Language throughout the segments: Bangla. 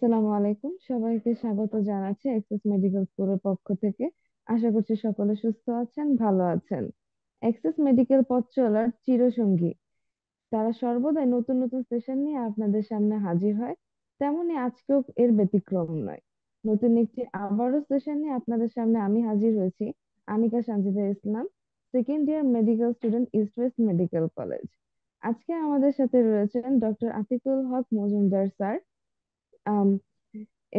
আসসালামু আলাইকুম, সবাইকে স্বাগত জানাচ্ছি এক্সেস মেডিকেল স্টোরের পক্ষ থেকে। আশা করছি সকলে সুস্থ আছেন, ভালো আছেন। এক্সেস মেডিকেল পথ চলার চিরসঙ্গী, তারা সর্বদাই নতুন নতুন সেশন নিয়ে আপনাদের সামনে হাজির হয়। তেমনি আজকেও এর ব্যতিক্রম নয়। নতুন একটি আবারও সেশন নিয়ে আপনাদের সামনে আমি হাজির হয়েছি। Anika Sanjida Islam, second year medical student, east west medical college. আজকে আমাদের সাথে রয়েছেন ডক্টর আতিকুল হক মজুমদার স্যার।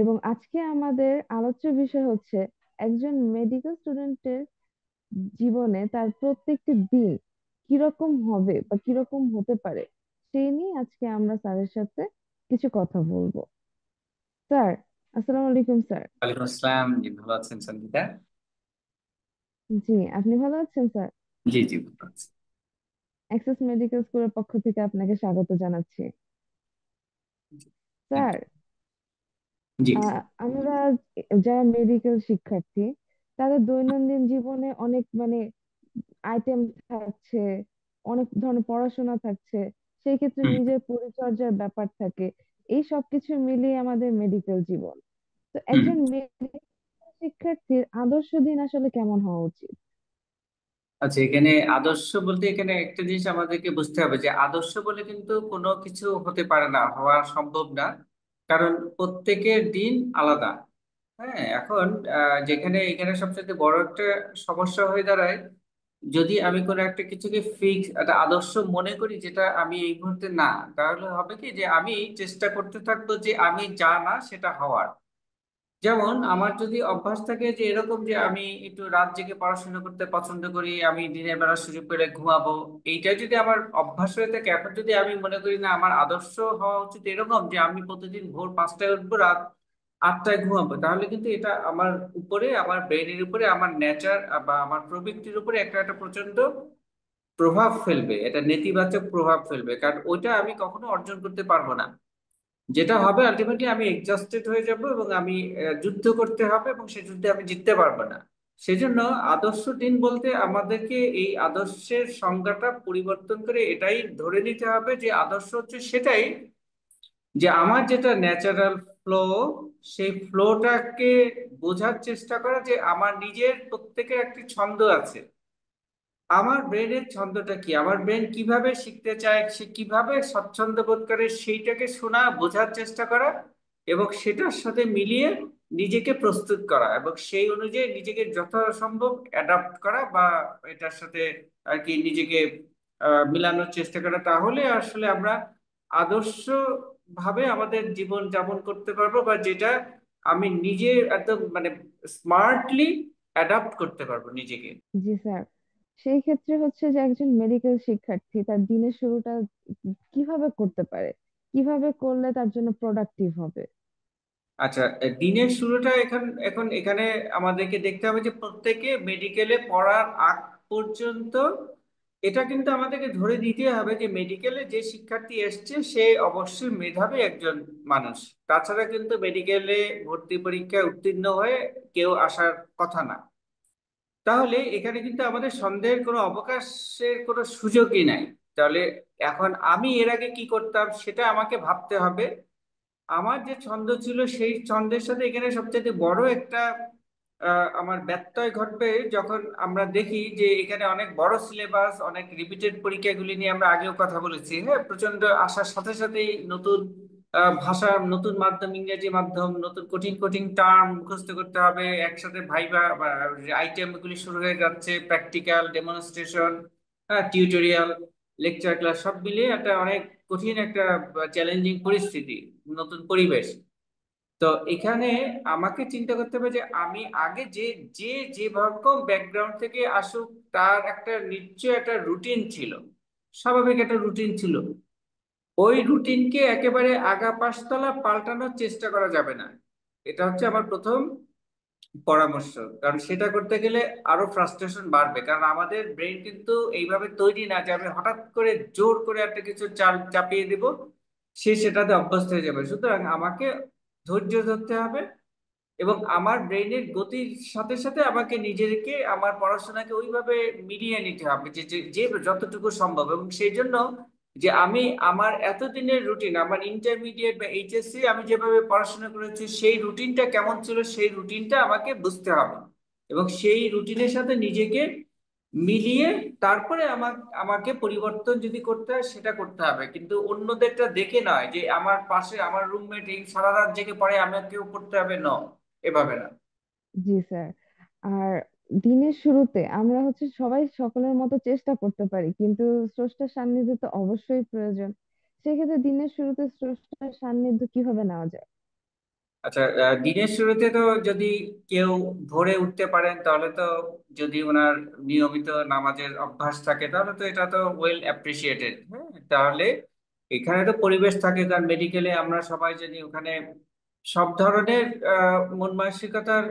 এবং আজকে আমাদের আলোচ্য বিষয় হচ্ছে একজন মেডিকেল স্টুডেন্টের জীবনে তার প্রত্যেকটি দিন কিরকম হবে বা কিরকম হতে পারে, সেই নিয়ে আজকে আমরা স্যারের সাথে কিছু কথা বলবো। স্যার, আসসালামু আলাইকুম স্যার। ওয়ালাইকুম আসসালাম। জি, ভালো আছেন সঙ্গীতা? জি, আপনি ভালো আছেন স্যার? জি জি, ভালো আছি। অ্যাক্সেস মেডিকেল স্কুলের পক্ষ থেকে আপনাকে স্বাগত জানাচ্ছি। Thank sir, you. জি। আমরা যারা মেডিকেল শিক্ষার্থী, তাদের দৈনন্দিন জীবনে অনেক আইটেম থাকছে, অনেক ধরনের পড়াশোনা থাকছে, সেই ক্ষেত্রে হুম। নিজের পরিচর্যার ব্যাপার থাকে। এই সবকিছু মিলিয়ে আমাদের মেডিকেল জীবন। তো হুম। একজন মেডিকেল শিক্ষার্থীর আদর্শ দিন আসলে কেমন হওয়া উচিত? আচ্ছা, এখানে আদর্শ বলতে এখানে একটা জিনিস আমাদেরকে বুঝতে হবে যে আদর্শ বলে কিন্তু কোনো কিছু হতে পারে না, হওয়া সম্ভব না। কারণ প্রত্যেকের দিন আলাদা। হ্যাঁ, এখন যেখানে এখানে সবচেয়ে বড় একটা সমস্যা হয়ে দাঁড়ায়, যদি আমি কোনো একটা কিছুকে ফিক্স একটা আদর্শ মনে করি যেটা আমি এই মুহূর্তে না, তাহলে হবে কি যে আমি চেষ্টা করতে থাকবো যে আমি যা না সেটা হওয়ার। যেমন আমার যদি অভ্যাস থাকে যে এরকম যে আমি একটু রাত জেগে পড়াশোনা করতে পছন্দ করি, আমি দিনের বেলা সুযোগ পেলে ঘুমাবো, এইটা যদি আমার অভ্যাস হয়ে থাকে, এখন যদি আমি মনে করি না আমার আদর্শ হওয়া উচিত এরকম যে আমি প্রতিদিন ভোর 5টায় উঠবো, রাত 8টায় ঘুমাবো, তাহলে কিন্তু এটা আমার উপরে, আমার ব্রেনের উপরে, আমার নেচার বা আমার প্রবৃত্তির উপরে একটা একটা প্রচন্ড প্রভাব ফেলবে, এটা নেতিবাচক প্রভাব ফেলবে, কারণ ওইটা আমি কখনো অর্জন করতে পারবো না। যেটা হবে আলটিমেটলি আমি এক্সস্টেড হয়ে যাব এবং আমি যুদ্ধ করতে হবে এবং সে যুদ্ধে আমি জিততে পারবো না। সেজন্য আদর্শ দিন বলতে আমাদেরকে এই আদর্শের সংজ্ঞাটা পরিবর্তন করে এটাই ধরে নিতে হবে যে আদর্শ হচ্ছে সেটাই, যে আমার যেটা ন্যাচারাল ফ্লো, সেই ফ্লোটাকে বোঝার চেষ্টা করা, যে আমার নিজের প্রত্যেকের একটি ছন্দ আছে। আমার ব্রেনের ছন্দটা কি, আমার ব্রেন কিভাবে শিখতে চায়, সে কিভাবে স্বচ্ছন্দ বোধ করে, সেইটাকে শোনা, বোঝার চেষ্টা করা এবং সেটার সাথে মিলিয়ে নিজেকে প্রস্তুত করা এবং সেই অনুযায়ী নিজেকে যথাসম্ভব অ্যাডাপ্ট করা বা এটার সাথে আর কি নিজেকে মিলানোর চেষ্টা করা, তাহলে আসলে আমরা আদর্শ ভাবে আমাদের জীবন যাপন করতে পারবো, বা যেটা আমি নিজে একদম স্মার্টলি অ্যাডাপ্ট করতে পারবো নিজেকে। জি স্যার, সেই ক্ষেত্রে হচ্ছে যে একজন মেডিকেল শিক্ষার্থী তার দিনের শুরুটা কিভাবে করতে পারে, কিভাবে করলে তার জন্য প্রোডাক্টিভ হবে? আচ্ছা, দিনের শুরুটা এখন এখন এখানে আমাদেরকে দেখতে হবে যে প্রত্যেকে মেডিকেলে পড়ার আগ পর্যন্ত এটা কিন্তু আমাদেরকে ধরে নিতে হবে যে মেডিকেলে যে শিক্ষার্থী এসছে সে অবশ্যই মেধাবী একজন মানুষ। তাছাড়া কিন্তু মেডিকেলে ভর্তি পরীক্ষায় উত্তীর্ণ হয়ে কেউ আসার কথা না। তাহলে এখানে কিন্তু আমাদের সন্দেহের কোনো অবকাশের কোনো সুযোগই নাই। তাহলে এখন আমি এর আগে কি করতাম সেটা আমাকে ভাবতে হবে। আমার যে ছন্দ ছিল সেই ছন্দের সাথে এখানে সবচেয়ে বড় একটা আমার ব্যত্যয় ঘটবে যখন আমরা দেখি যে এখানে অনেক বড় সিলেবাস, অনেক রিপিটেড পরীক্ষাগুলি নিয়ে আমরা আগেও কথা বলেছি। হ্যাঁ, প্রচন্ড আসার সাথে সাথেই নতুন ভাষা, নতুন মাধ্যম, ইংরেজি মাধ্যম, নতুন কঠিন কঠিন টার্ম মুখস্থ করতে হবে, একসাথে ভাইবা আইটেম গুলি শুরু হয়ে যাচ্ছে, practical, demonstration, tutorial, lecture class সব মিলিয়ে একটা অনেক কঠিন একটা চ্যালেঞ্জিং পরিস্থিতি, নতুন পরিবেশ। তো এখানে আমাকে চিন্তা করতে হবে যে আমি আগে যে যে যে রকম ব্যাকগ্রাউন্ড থেকে আসুক, তার একটা নিশ্চয় একটা রুটিন ছিল, স্বাভাবিক একটা রুটিন ছিল। ওই রুটিনকে একেবারে আগা পাশতলা পাল্টানোর চেষ্টা করা যাবে না। এটা হচ্ছে আমার প্রথম পরামর্শ। কারণ সেটা করতে গেলে আরো ফ্রাস্ট্রেশন বাড়বে, কারণ আমাদের ব্রেন কিন্তু এইভাবে তৈরি না যে আমি হঠাৎ করে জোর করে একটা কিছু চাল চাপিয়ে দিব, সে সেটাতে অভ্যস্ত হয়ে যাবে। সুতরাং আমাকে ধৈর্য ধরতে হবে এবং আমার ব্রেনের গতির সাথে সাথে আমাকে নিজেকে, আমার পড়াশোনাকে ওইভাবে মিলিয়ে নিতে হবে যে যে যে যতটুকু সম্ভব। এবং সেই জন্য যে আমি আমার এতদিনের রুটিন, আমার ইন্টারমিডিয়েট বা এইচএসসি আমি যেভাবে পড়াশোনা করেছি সেই রুটিনটা কেমন ছিল, সেই রুটিনটা আমাকে বুঝতে হবে এবং সেই রুটিনের সাথে নিজেকে মিলিয়ে তারপরে আমাকে পরিবর্তন যদি করতে হয় সেটা করতে হবে, কিন্তু অন্যদেরটা দেখে নয় যে আমার পাশে আমার রুমমেট এই সারা রাত জেগে পড়ে আমাকেও পড়তে হবে, এভাবে না। জি স্যার। আর দিনের শুরুতে আমরা সবাই সকলের মতো চেষ্টা করতে পারি, কিন্তু স্রষ্টার সান্নিধ্য তো অবশ্যই প্রয়োজন। সেক্ষেত্রে দিনের শুরুতে স্রষ্টার সান্নিধ্য কিভাবে নেওয়া যায়? আচ্ছা, দিনের শুরুতে তো যদি কেউ ভোরে উঠতে পারেন তাহলে তো, যদি ওনার নিয়মিত নামাজের অভ্যাস থাকে তাহলে তো এটা তো ওয়েল অ্যাপ্রিসিয়েটেড। হ্যাঁ, তাহলে এখানে তো পরিবেশ থাকে, কারণ মেডিকেলে আমরা সবাই জানি ওখানে সব ধরনের মন মানসিকতার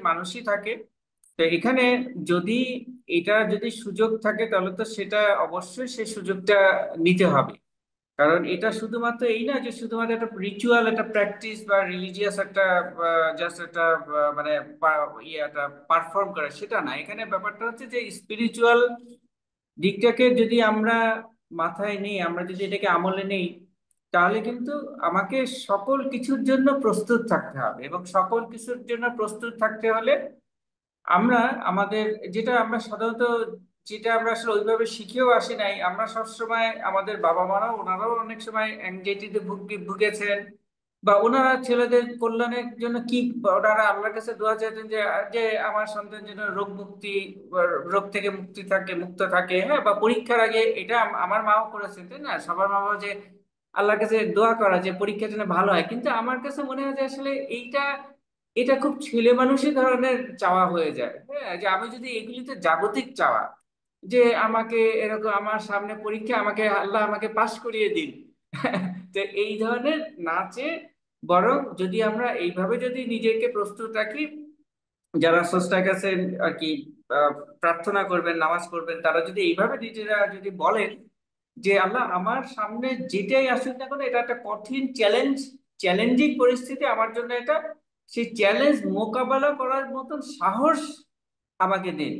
মানুষই থাকে। তো এখানে যদি যদি সুযোগ থাকে তাহলে তো সেটা অবশ্যই সেই সুযোগটা নিতে হবে। কারণ এটা শুধুমাত্র এই না যে শুধুমাত্র একটা রিচুয়াল, একটা প্র্যাকটিস বা রিলিজিয়াস একটা জাস্ট একটা মানে একটা পারফর্ম করে, সেটা না। এখানে ব্যাপারটা হচ্ছে যে স্পিরিচুয়াল দিকটাকে যদি আমরা মাথায় নিই, আমরা যদি এটাকে আমলে নেই, তাহলে কিন্তু আমাকে সকল কিছুর জন্য প্রস্তুত থাকতে হবে, এবং সকল কিছুর জন্য প্রস্তুত থাকতে হলে আমরা আমাদের যেটা আমরা আসলে ওইভাবে শিখেও আসি নাই, আমরা সবসময় আমাদের বাবা মারাও ওনারাও অনেক সময় অ্যাংজাইটিতে ভুগেছেন, বা ওনারা ছেলেদের কল্যাণের জন্য কি, বা ওনারা আল্লাহর কাছে দোয়া চাইতেন যে যে আমার সন্তান যেন বা রোগ থেকে মুক্ত থাকে। হ্যাঁ, বা পরীক্ষার আগে এটা আমার মাও করেছেন, তাই না? সবার মা বাবা যে আল্লাহর কাছে দোয়া করা যে পরীক্ষা যেন ভালো হয়। কিন্তু আমার কাছে মনে হয় যে আসলে এটা খুব ছেলে মানুষই ধরনের চাওয়া হয়ে যায়। হ্যাঁ, যে আমি যদি এগুলিতে জাগতিক চাওয়া, যে আমাকে এরকম আমার সামনে পরীক্ষা, আল্লাহ আমাকে পাশ করিয়ে দিন। তো এই ধরনের নাচে, বরং যদি আমরা এইভাবে যদি নিজেকে প্রস্তুত রাখি, যারা স্রষ্টার কাছে আর কি আহ, প্রার্থনা করবেন, নামাজ পড়বেন, তারা যদি এইভাবে নিজেরা যদি বলেন যে আল্লাহ আমার সামনে যেটাই আসুক না কেন, এটা একটা কঠিন চ্যালেঞ্জিং পরিস্থিতি আমার জন্য, এটা সেই চ্যালেঞ্জ মোকাবেলা করার মতন সাহস আমাকে দিন।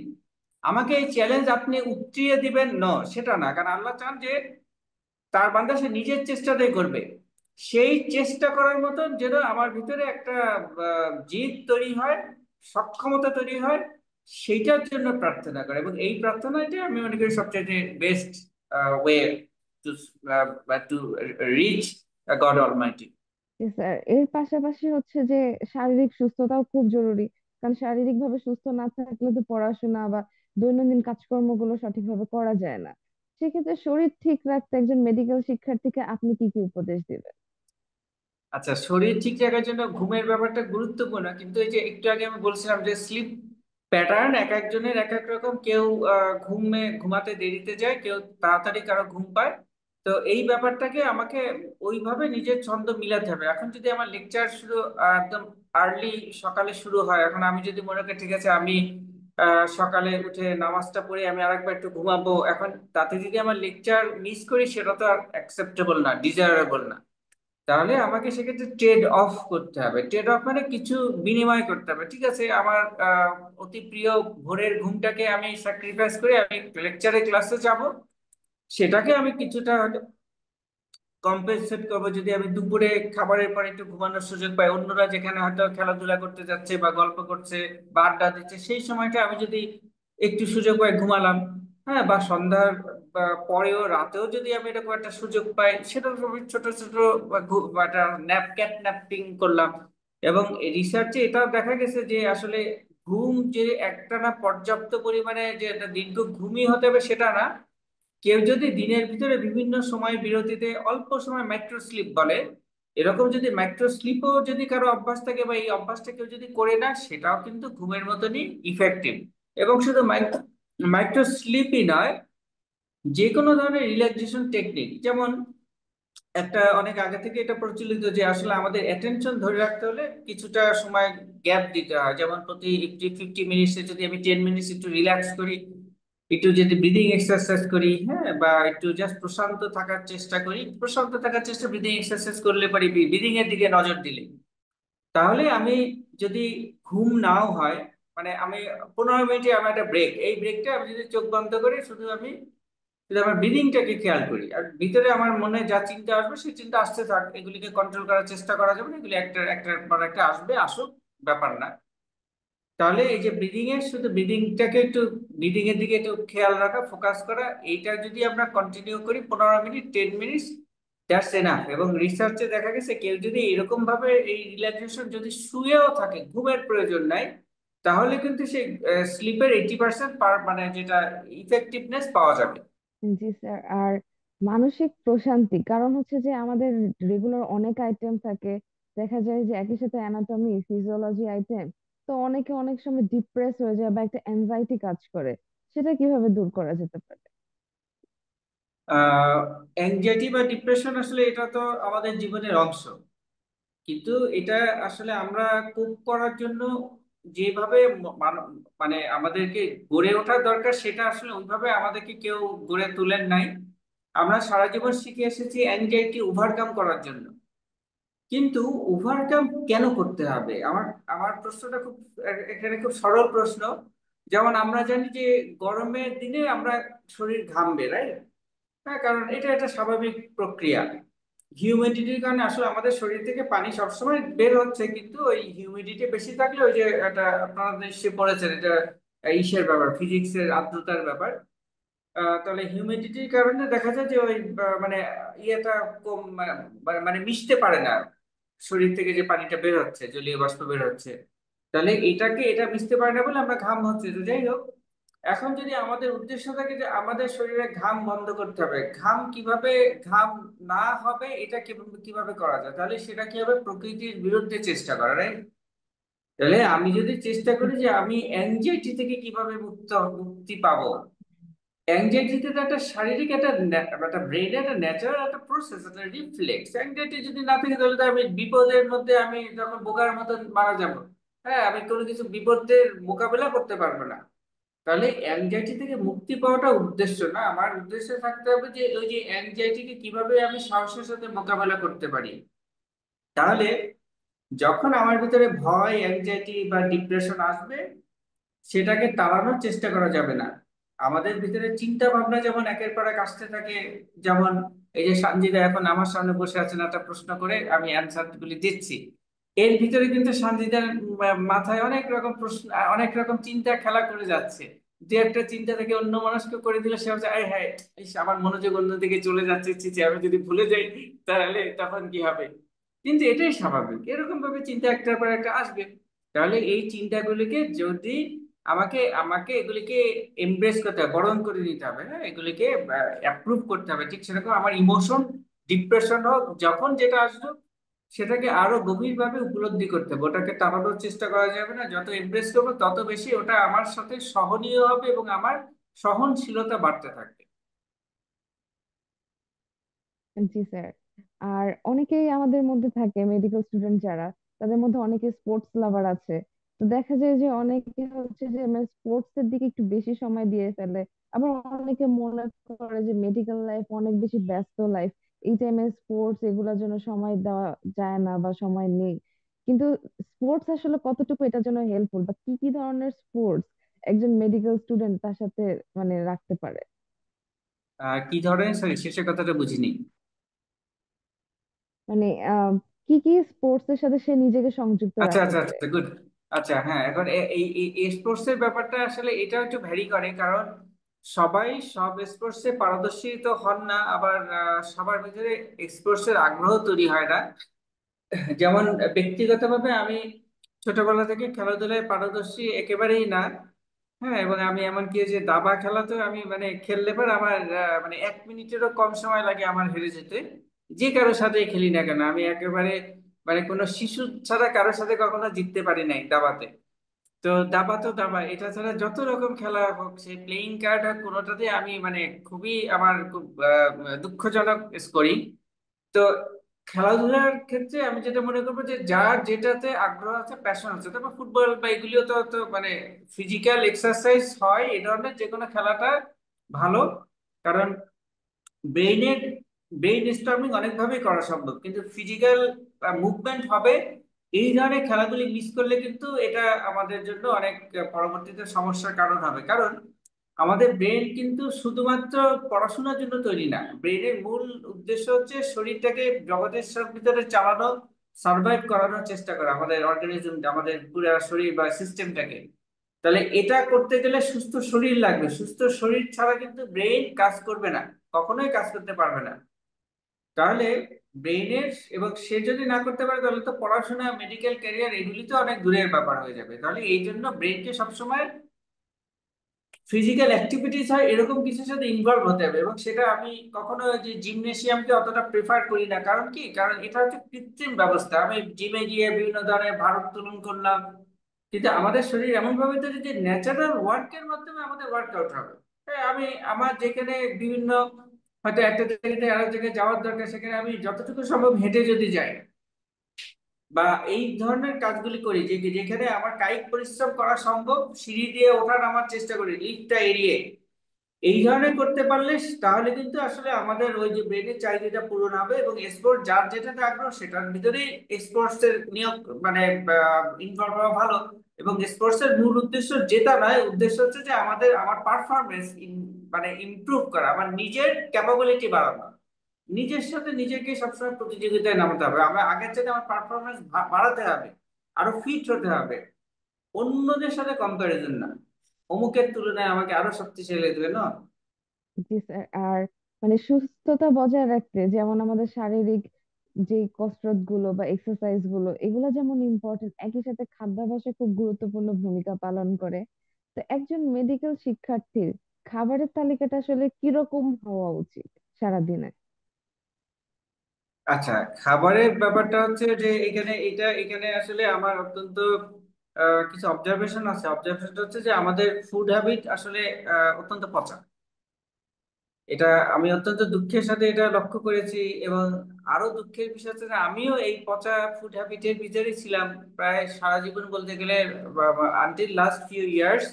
আমাকে এই চ্যালেঞ্জ আপনি উতরিয়ে দিবেন সেটা না, কারণ আল্লাহ চান যে তার বান্দা সে নিজের চেষ্টাতেই করবে। সেই চেষ্টা করার মতন যেন আমার ভিতরে একটা জিদ তৈরি হয়, সক্ষমতা তৈরি হয়, সেইটার জন্য প্রার্থনা করে। এবং এই প্রার্থনাটা আমি মনে করি সবচেয়ে best way to to reach god Almighty. G sir. এর পাশাপাশি যে শারীরিক সুস্থতাও খুব জরুরি, কারণ শারীরিক ভাবে সুস্থ না থাকলে তো পড়াশোনা বা দৈনন্দিন কাজকর্মগুলো সঠিকভাবে করা যায় না। সেক্ষেত্রে শরীর ঠিক রাখতে একজন মেডিকেল শিক্ষার্থীকে আপনি কি কি উপদেশ দিবেন? আচ্ছা, শরীর ঠিক রাখার জন্য ঘুমের ব্যাপারটা গুরুত্বপূর্ণ, কিন্তু এই যে একটু আগে আমি বলছিলাম যে স্লিপ প্যাটার্ন এক একজনের এক এক রকম। কেউ ঘুমাতে দেরিতে যায়, কেউ তাড়াতাড়ি কারো ঘুম পায়। তো এই ব্যাপারটাকে আমাকে ওইভাবে নিজের ছন্দ মিলাতে হবে। এখন যদি আমার লেকচার শুরু একদম আর্লি সকালে শুরু হয়, এখন আমি যদি মনে করি ঠিক আছে আমি সকালে উঠে নামাজটা পড়ে আমি আরেকবার একটু ঘুমাবো, এখন তাতে যদি আমার লেকচার মিস করি সেটা তো আর অ্যাকসেপ্টেবল না, ডিজায়ারেবল না। তাহলে আমাকে সেক্ষেত্রে ট্রেড অফ করতে হবে। ট্রেড অফ মানে কিছু বিনিময় করতে হবে। ঠিক আছে, আমার অতি প্রিয় ভোরের ঘুমটাকে আমি স্যাক্রিফাইস করে আমি ক্লাসে যাব, সেটাকে আমি কিছুটা কম্পেনসেট করবো যদি আমি দুপুরে খাবারের পরে একটু ঘুমানোর সুযোগ পাই। অন্যরা যেখানে হয়তো খেলাধুলা করতে যাচ্ছে বা গল্প করছে বা আড্ডা দিচ্ছে, সেই সময়টা আমি যদি একটু সুযোগ পাই ঘুমালাম। হ্যাঁ, বা সন্ধ্যার বা পরেও রাতেও যদি আমি এরকম একটা সুযোগ পাই, সেটা আমি ছোট ছোট বা একটা ন্যাপিং করলাম। এবং রিসার্চে এটাও দেখা গেছে যে আসলে ঘুম যে একটানা পর্যাপ্ত পরিমাণে যে একটা দীর্ঘ ঘুমই হতে হবে সেটা না। কেউ যদি দিনের ভিতরে বিভিন্ন সময় বিরতিতে অল্প সময় মাইক্রো স্লিপ বলে, এরকম যদি মাইক্রো স্লিপও যদি কারো অভ্যাস থাকে বা এই অভ্যাসটা কেউ যদি করে না, সেটাও কিন্তু ঘুমের মতনই ইফেক্টিভ। এবং শুধু মাইক্রো স্লিপই নয়, যে কোনো ধরনের রিল্যাক্সেশন টেকনিক, যেমন একটা অনেক আগে থেকে এটা প্রচলিত যে আসলে আমাদের অ্যাটেনশন ধরে রাখতে হলে কিছুটা সময় গ্যাপ দিতে হয়। যেমন প্রতি 50 মিনিটসে যদি আমি 10 মিনিটস একটু রিল্যাক্স করি, একটু যদি ব্রিদিং এক্সারসাইজ করি, হ্যাঁ, বা একটু জাস্ট প্রশান্ত থাকার চেষ্টা ব্রিদিং এক্সারসাইজ করলে পারি, ব্রিদিং এর দিকে নজর দিলে, তাহলে আমি যদি ঘুম নাও হয়, মানে আমি 15 মিনিটে আমার একটা ব্রেক, এই ব্রেকটা আমি যদি চোখ বন্ধ করে শুধু আমি যদি আমার ব্রিদিংটাকে খেয়াল করি আর ভিতরে আমার মনে যা চিন্তা আসবে সেই চিন্তা আসতে থাক, এগুলিকে কন্ট্রোল করার চেষ্টা করা যাবে না, এগুলি একটার একটার পর একটা আসবে, আসুক, ব্যাপার না। তাহলে এই যে ব্রিদিং এর, শুধু ব্রিদিংটাকে একটু, ব্রিদিং এর দিকে একটু খেয়াল রাখা, ফোকাস করা, এইটা যদি আমরা কন্টিনিউ করি 15 মিনিট, 10 মিনিটস, দ্যাটস এনাফ। এবং রিসার্চে দেখা গেছে কেউ যদি এরকম ভাবে এই রিল্যাক্সেশন যদি শুয়েও থাকে, ঘুমের প্রয়োজন নাই, তাহলে কিন্তু সেই স্লিপের 80% মানে যেটা ইফেক্টিভনেস পাওয়া যাবে। জি স্যার। আর মানসিক প্রশান্তি, কারণ হচ্ছে যে আমাদের রেগুলার অনেক আইটেম থাকে, দেখা যায় যে একই সাথে অ্যানাটমি ফিজিওলজি আইটেম, তো অনেকে অনেক সময় ডিপ্রেস হয়ে যায় বা একটা অ্যাংজাইটি কাজ করে, সেটা কিভাবে দূর করা যেতে পারে? অ্যাংজাইটি বা ডিপ্রেশন আসলে এটা তো আমাদের জীবনের অংশ, কিন্তু এটা আসলে আমরা কোপ করার জন্য যেভাবে মানে আমাদেরকে গড়ে ওঠা দরকার, সেটা আসলে ওইভাবে আমাদেরকে কেউ গড়ে তোলেন নাই। আমরা সারা জীবন শিখে এসেছি অ্যাংজাইটি ওভারকাম করার জন্য, কিন্তু ওভারকাম কেন করতে হবে? আমার আমার প্রশ্নটা খুব, এখানে খুব সরল প্রশ্ন। যেমন আমরা জানি যে গরমের দিনে আমরা শরীর ঘামবে, রাইট? হ্যাঁ, কারণ এটা একটা স্বাভাবিক প্রক্রিয়া। হিউমিডিটির কারণে আসলে আমাদের শরীর থেকে পানি সবসময় বের হচ্ছে, কিন্তু ওই হিউমিডিটি বেশি থাকলে ওই যে এটা আপনারা নিশ্চয়ই পড়েছেন, এটা ইসের ব্যাপার, ফিজিক্সের আর্দ্রতার ব্যাপার। তাহলে হিউমিডিটির কারণে দেখা যায় যে ওই মানে ইয়েটা কম, মানে মিশতে পারে না শরীর থেকে যে পানিটা বের হচ্ছে, জলীয় বাষ্প বের হচ্ছে। তাহলে এটা মিশতে পারে না বলে আমরা ঘাম হচ্ছে। তো যাই হোক, এখন যদি আমাদের উদ্দেশ্য থাকে যে আমাদের শরীরে ঘাম বন্ধ করতে হবে, ঘাম কিভাবে, ঘাম না হবে এটা কিভাবে কিভাবে করা যায়, তাহলে সেটা কি হবে? প্রকৃতির বিরুদ্ধে চেষ্টা করা, right? তাহলে আমি যদি চেষ্টা করি যে আমি অ্যাংজাইটি থেকে কিভাবে মুক্তি পাবো। অ্যাংজাইটিতে তো একটা শারীরিক, একটা ব্রেইনের একটা ন্যাচারাল একটা প্রসেস, একটা রিফ্লেক্স। অ্যাংজাইটি যদি না থাকে তাহলে তো আমি বিপদের মধ্যে আমি যখন বোকার মতন মারা যাব। হ্যাঁ, আমি কোনো কিছু বিপদের মোকাবেলা করতে পারবো না। তাহলে অ্যাংজাইটি থেকে মুক্তি পাওয়াটা উদ্দেশ্য না, আমার উদ্দেশ্য থাকতে হবে যে ওই যে অ্যাংজাইটিকে কিভাবে আমি সাহসের সাথে মোকাবেলা করতে পারি। তাহলে যখন আমার ভিতরে ভয়, অ্যাংজাইটি বা ডিপ্রেশন আসবে, সেটাকে তাড়ানোর চেষ্টা করা যাবে না। আমাদের ভিতরে চিন্তা ভাবনা যেমন একের পর এক আসতে থাকে, যেমন এই যে সঞ্জিদা এখন আমার সামনে বসে আছেন, একটা প্রশ্ন করে আমি অ্যান্সার গুলি দিচ্ছি, এর ভিতরে কিন্তু সঞ্জিদার মাথায় অনেক রকম প্রশ্ন, অনেক রকম চিন্তা খেলা করে যাচ্ছে। যে একটা চিন্তা থেকে অন্য মানুষকে করে দিলে সে হচ্ছে, আয় হ্যাঁ, ইস, আমার মনোযোগ অন্যদিকে চলে যাচ্ছে, ছি ছি, আমি যদি ভুলে যাই তাহলে তখন কি হবে? কিন্তু এটাই স্বাভাবিক, এরকম ভাবে চিন্তা একটার পর একটা আসবে। তাহলে এই চিন্তাগুলিকে যদি আমাকে আমাকে এগুলিকে এমব্রেস করতে হবে, বরণ করে নিতে হবে, হ্যাঁ, এগুলিকে অ্যাপ্রুভ করতে হবে। ঠিক সেরকম আমার ইমোশন, ডিপ্রেশন হোক, যখন যেটা আসবে সেটাকে আরো গভীরভাবে উপলব্ধি করতে হবে, ওটাকে টানানোর চেষ্টা করা যাবে না। যত এমব্রেস করবো তত বেশি ওটা আমার সাথে সহনীয় হবে এবং আমার সহনশীলতা বাড়তে থাকবে। জি স্যার। আর অনেকেই আমাদের মধ্যে থাকে, মেডিকেল স্টুডেন্ট যারা, তাদের মধ্যে অনেকে স্পোর্টস লাভার আছে। তো দেখা যায় যে অনেকে হচ্ছে যে স্পোর্টস এর দিকে একটু বেশি সময় দিয়ে ফেলে। আবার অনেকে মনে করে যে মেডিকেল লাইফ অনেক বেশি ব্যস্ত লাইফ, এই টাইমে স্পোর্টস এগুলোর জন্য সময় দেওয়া যায় না বা সময় নেই। কিন্তু স্পোর্টস আসলে কতটুকু এটার জন্য হেল্পফুল, বা কি কি ধরনের স্পোর্টস একজন মেডিকেল স্টুডেন্ট তার সাথে মানে রাখতে পারে? কি ধরনের, সরি শেষের কথাটা বুঝিনি। মানে কি কি স্পোর্টস এর সাথে সে নিজেকে সংযুক্ত আচ্ছা রাখতে আচ্ছা পারে? আচ্ছা, গুড। আচ্ছা, হ্যাঁ, এখন এই স্পোর্টস এর ব্যাপারটা আসলে এটা একটু ভ্যারি করে, কারণ সবাই সব স্পোর্টসে পারদর্শী তো হন না, আবার সবার ভিতরে স্পোর্টস এর আগ্রহ তৈরি হয় না। যেমন ব্যক্তিগতভাবে আমি ছোটবেলা থেকে খেলাধুলায় পারদর্শী একেবারেই না। হ্যাঁ, এবং আমি এমনকি যে দাবা খেলাতেও আমি মানে খেললে পর আমার মানে 1 মিনিটেরও কম সময় লাগে আমার হেরে যেতে। যে কারোর সাথেই খেলি না কেন আমি একেবারে মানে কোনো শিশু ছাড়া কারোর সাথে কখনো জিততে পারি নাই দাবাতে। তো দাবা তো দাবা, এটা ছাড়া যত রকম খেলা হোক, সে প্লেইং কার্ড হোক, কোনোটাতে আমি মানে খুবই আমার খুব দুঃখজনক স্কোরিং। তো খেলাধুলার ক্ষেত্রে আমি যেটা মনে করবো যে যার যেটাতে আগ্রহ আছে, প্যাশন আছে, তারপর ফুটবল বা এগুলিও তো তো মানে ফিজিক্যাল এক্সারসাইজ হয়, এই ধরনের যে কোনো খেলাটা ভালো। কারণ ব্রেইনের ব্রেইন স্টর্মিং অনেকভাবেই করা সম্ভব, কিন্তু ফিজিক্যাল মুভমেন্ট হবে। এই ধরনের খেলাগুলি মিস করলে কিন্তু এটা আমাদের জন্য অনেক পরবর্তীতে সমস্যার কারণ হবে। কারণ আমাদের ব্রেন কিন্তু শুধুমাত্র পড়াশোনার জন্য তৈরি না। ব্রেনের মূল উদ্দেশ্য হচ্ছে শরীরটাকে জগতের সব ভিতরে চালানো, সার্ভাইভ করানোর চেষ্টা করা, আমাদের অর্গানিজম, আমাদের পুরো শরীর বা সিস্টেমটাকে। তাহলে এটা করতে গেলে সুস্থ শরীর লাগবে। সুস্থ শরীর ছাড়া কিন্তু ব্রেন কাজ করবে না, কখনোই কাজ করতে পারবে না। তাহলে ব্রেনের, এবং সে যদি না করতে পারে তাহলে তো পড়াশোনা, মেডিকেল ক্যারিয়ার এগুলি তো অনেক দূরের ব্যাপার হয়ে যাবে। তাহলে এই জন্য ব্রেনকে সবসময় ফিজিক্যাল অ্যাক্টিভিটিস হয় এরকম কিছুর সাথে ইনভলভ হতে হবে। এবং সেটা আমি কখনো যে জিমনেসিয়ামকে অতটা প্রেফার করি না। কারণ কি, কারণ এটা হচ্ছে কৃত্রিম ব্যবস্থা। আমি জিমে গিয়ে বিভিন্ন ধরনের ভারোত্তোলন করলাম, কিন্তু আমাদের শরীর এমন ভাবে তৈরি যে ন্যাচারাল ওয়ার্কের মাধ্যমে আমাদের ওয়ার্কআউট হবে। হ্যাঁ, আমি আমার যেখানে বিভিন্ন, হয়তো একটা জায়গা থেকে আরেক জায়গায় যাওয়ার দরকার, সেখানে আমি যতটুকু সম্ভব হেঁটে যদি যাই, বা এই ধরনের কাজগুলি করি যে যেখানে আমার কায়িক পরিশ্রম করা সম্ভব, সিঁড়ি দিয়ে ওঠার আমার চেষ্টা করি, লিফটটা এড়িয়ে, এই ধরনের করতে পারলে তাহলে কিন্তু আসলে আমাদের ওই যে ব্রেনের চাহিদাটা পূরণ হবে। এবং স্পোর্ট যার যেটাতে আগ্রহ সেটার ভিতরেই স্পোর্টস এর নিয়োগ, মানে ইনভলভ হওয়া ভালো। এবং স্পোর্টস এর মূল উদ্দেশ্য জেতা নয়, উদ্দেশ্য হচ্ছে যে আমার পারফরমেন্স মানে ইমপ্রুভ করা, আমার নিজের ক্যাপাবিলিটি বাড়ানো। নিজের সাথে নিজেকে সবসময় প্রতিযোগিতায় নামাতে হবে, আমার আগের চাইতে আমার পারফরমেন্স বাড়াতে হবে, আরো ফিট হতে হবে, অন্যদের সাথে কম্প্যারিজন না। অমুকের তুলনায় আমাকে আরো শক্তিশালী দেবে না। জি স্যার। আর মানে সুস্থতা বজায় রাখতে যেমন আমাদের শারীরিক যে কসরত গুলো বা এক্সারসাইজ গুলো এগুলো যেমন ইম্পর্টেন্ট, একই সাথে খাদ্যাভ্যাসে খুব গুরুত্বপূর্ণ ভূমিকা পালন করে। তো একজন মেডিকেল শিক্ষার্থীর খাবারের তালিকাটা আসলে কিরকম হওয়া উচিত সারাদিনে? আচ্ছা, খাবারের ব্যাপারটা হচ্ছে যে এখানে আসলে আমার অত্যন্ত কিছু অবজারভেশন আছে। অবজারভেশন হচ্ছে যে আমাদের ফুড হ্যাবিট আসলে অত্যন্ত পচা। এটা আমি অত্যন্ত দুঃখের সাথে এটা লক্ষ্য করেছি। এবং আরো দুঃখের বিষয় হচ্ছে যে আমিও এই পচা ফুড হ্যাবিটের ভিতরেই ছিলাম প্রায় সারা জীবন বলতে গেলে, আনটিল লাস্ট ফিউ ইয়ার্স।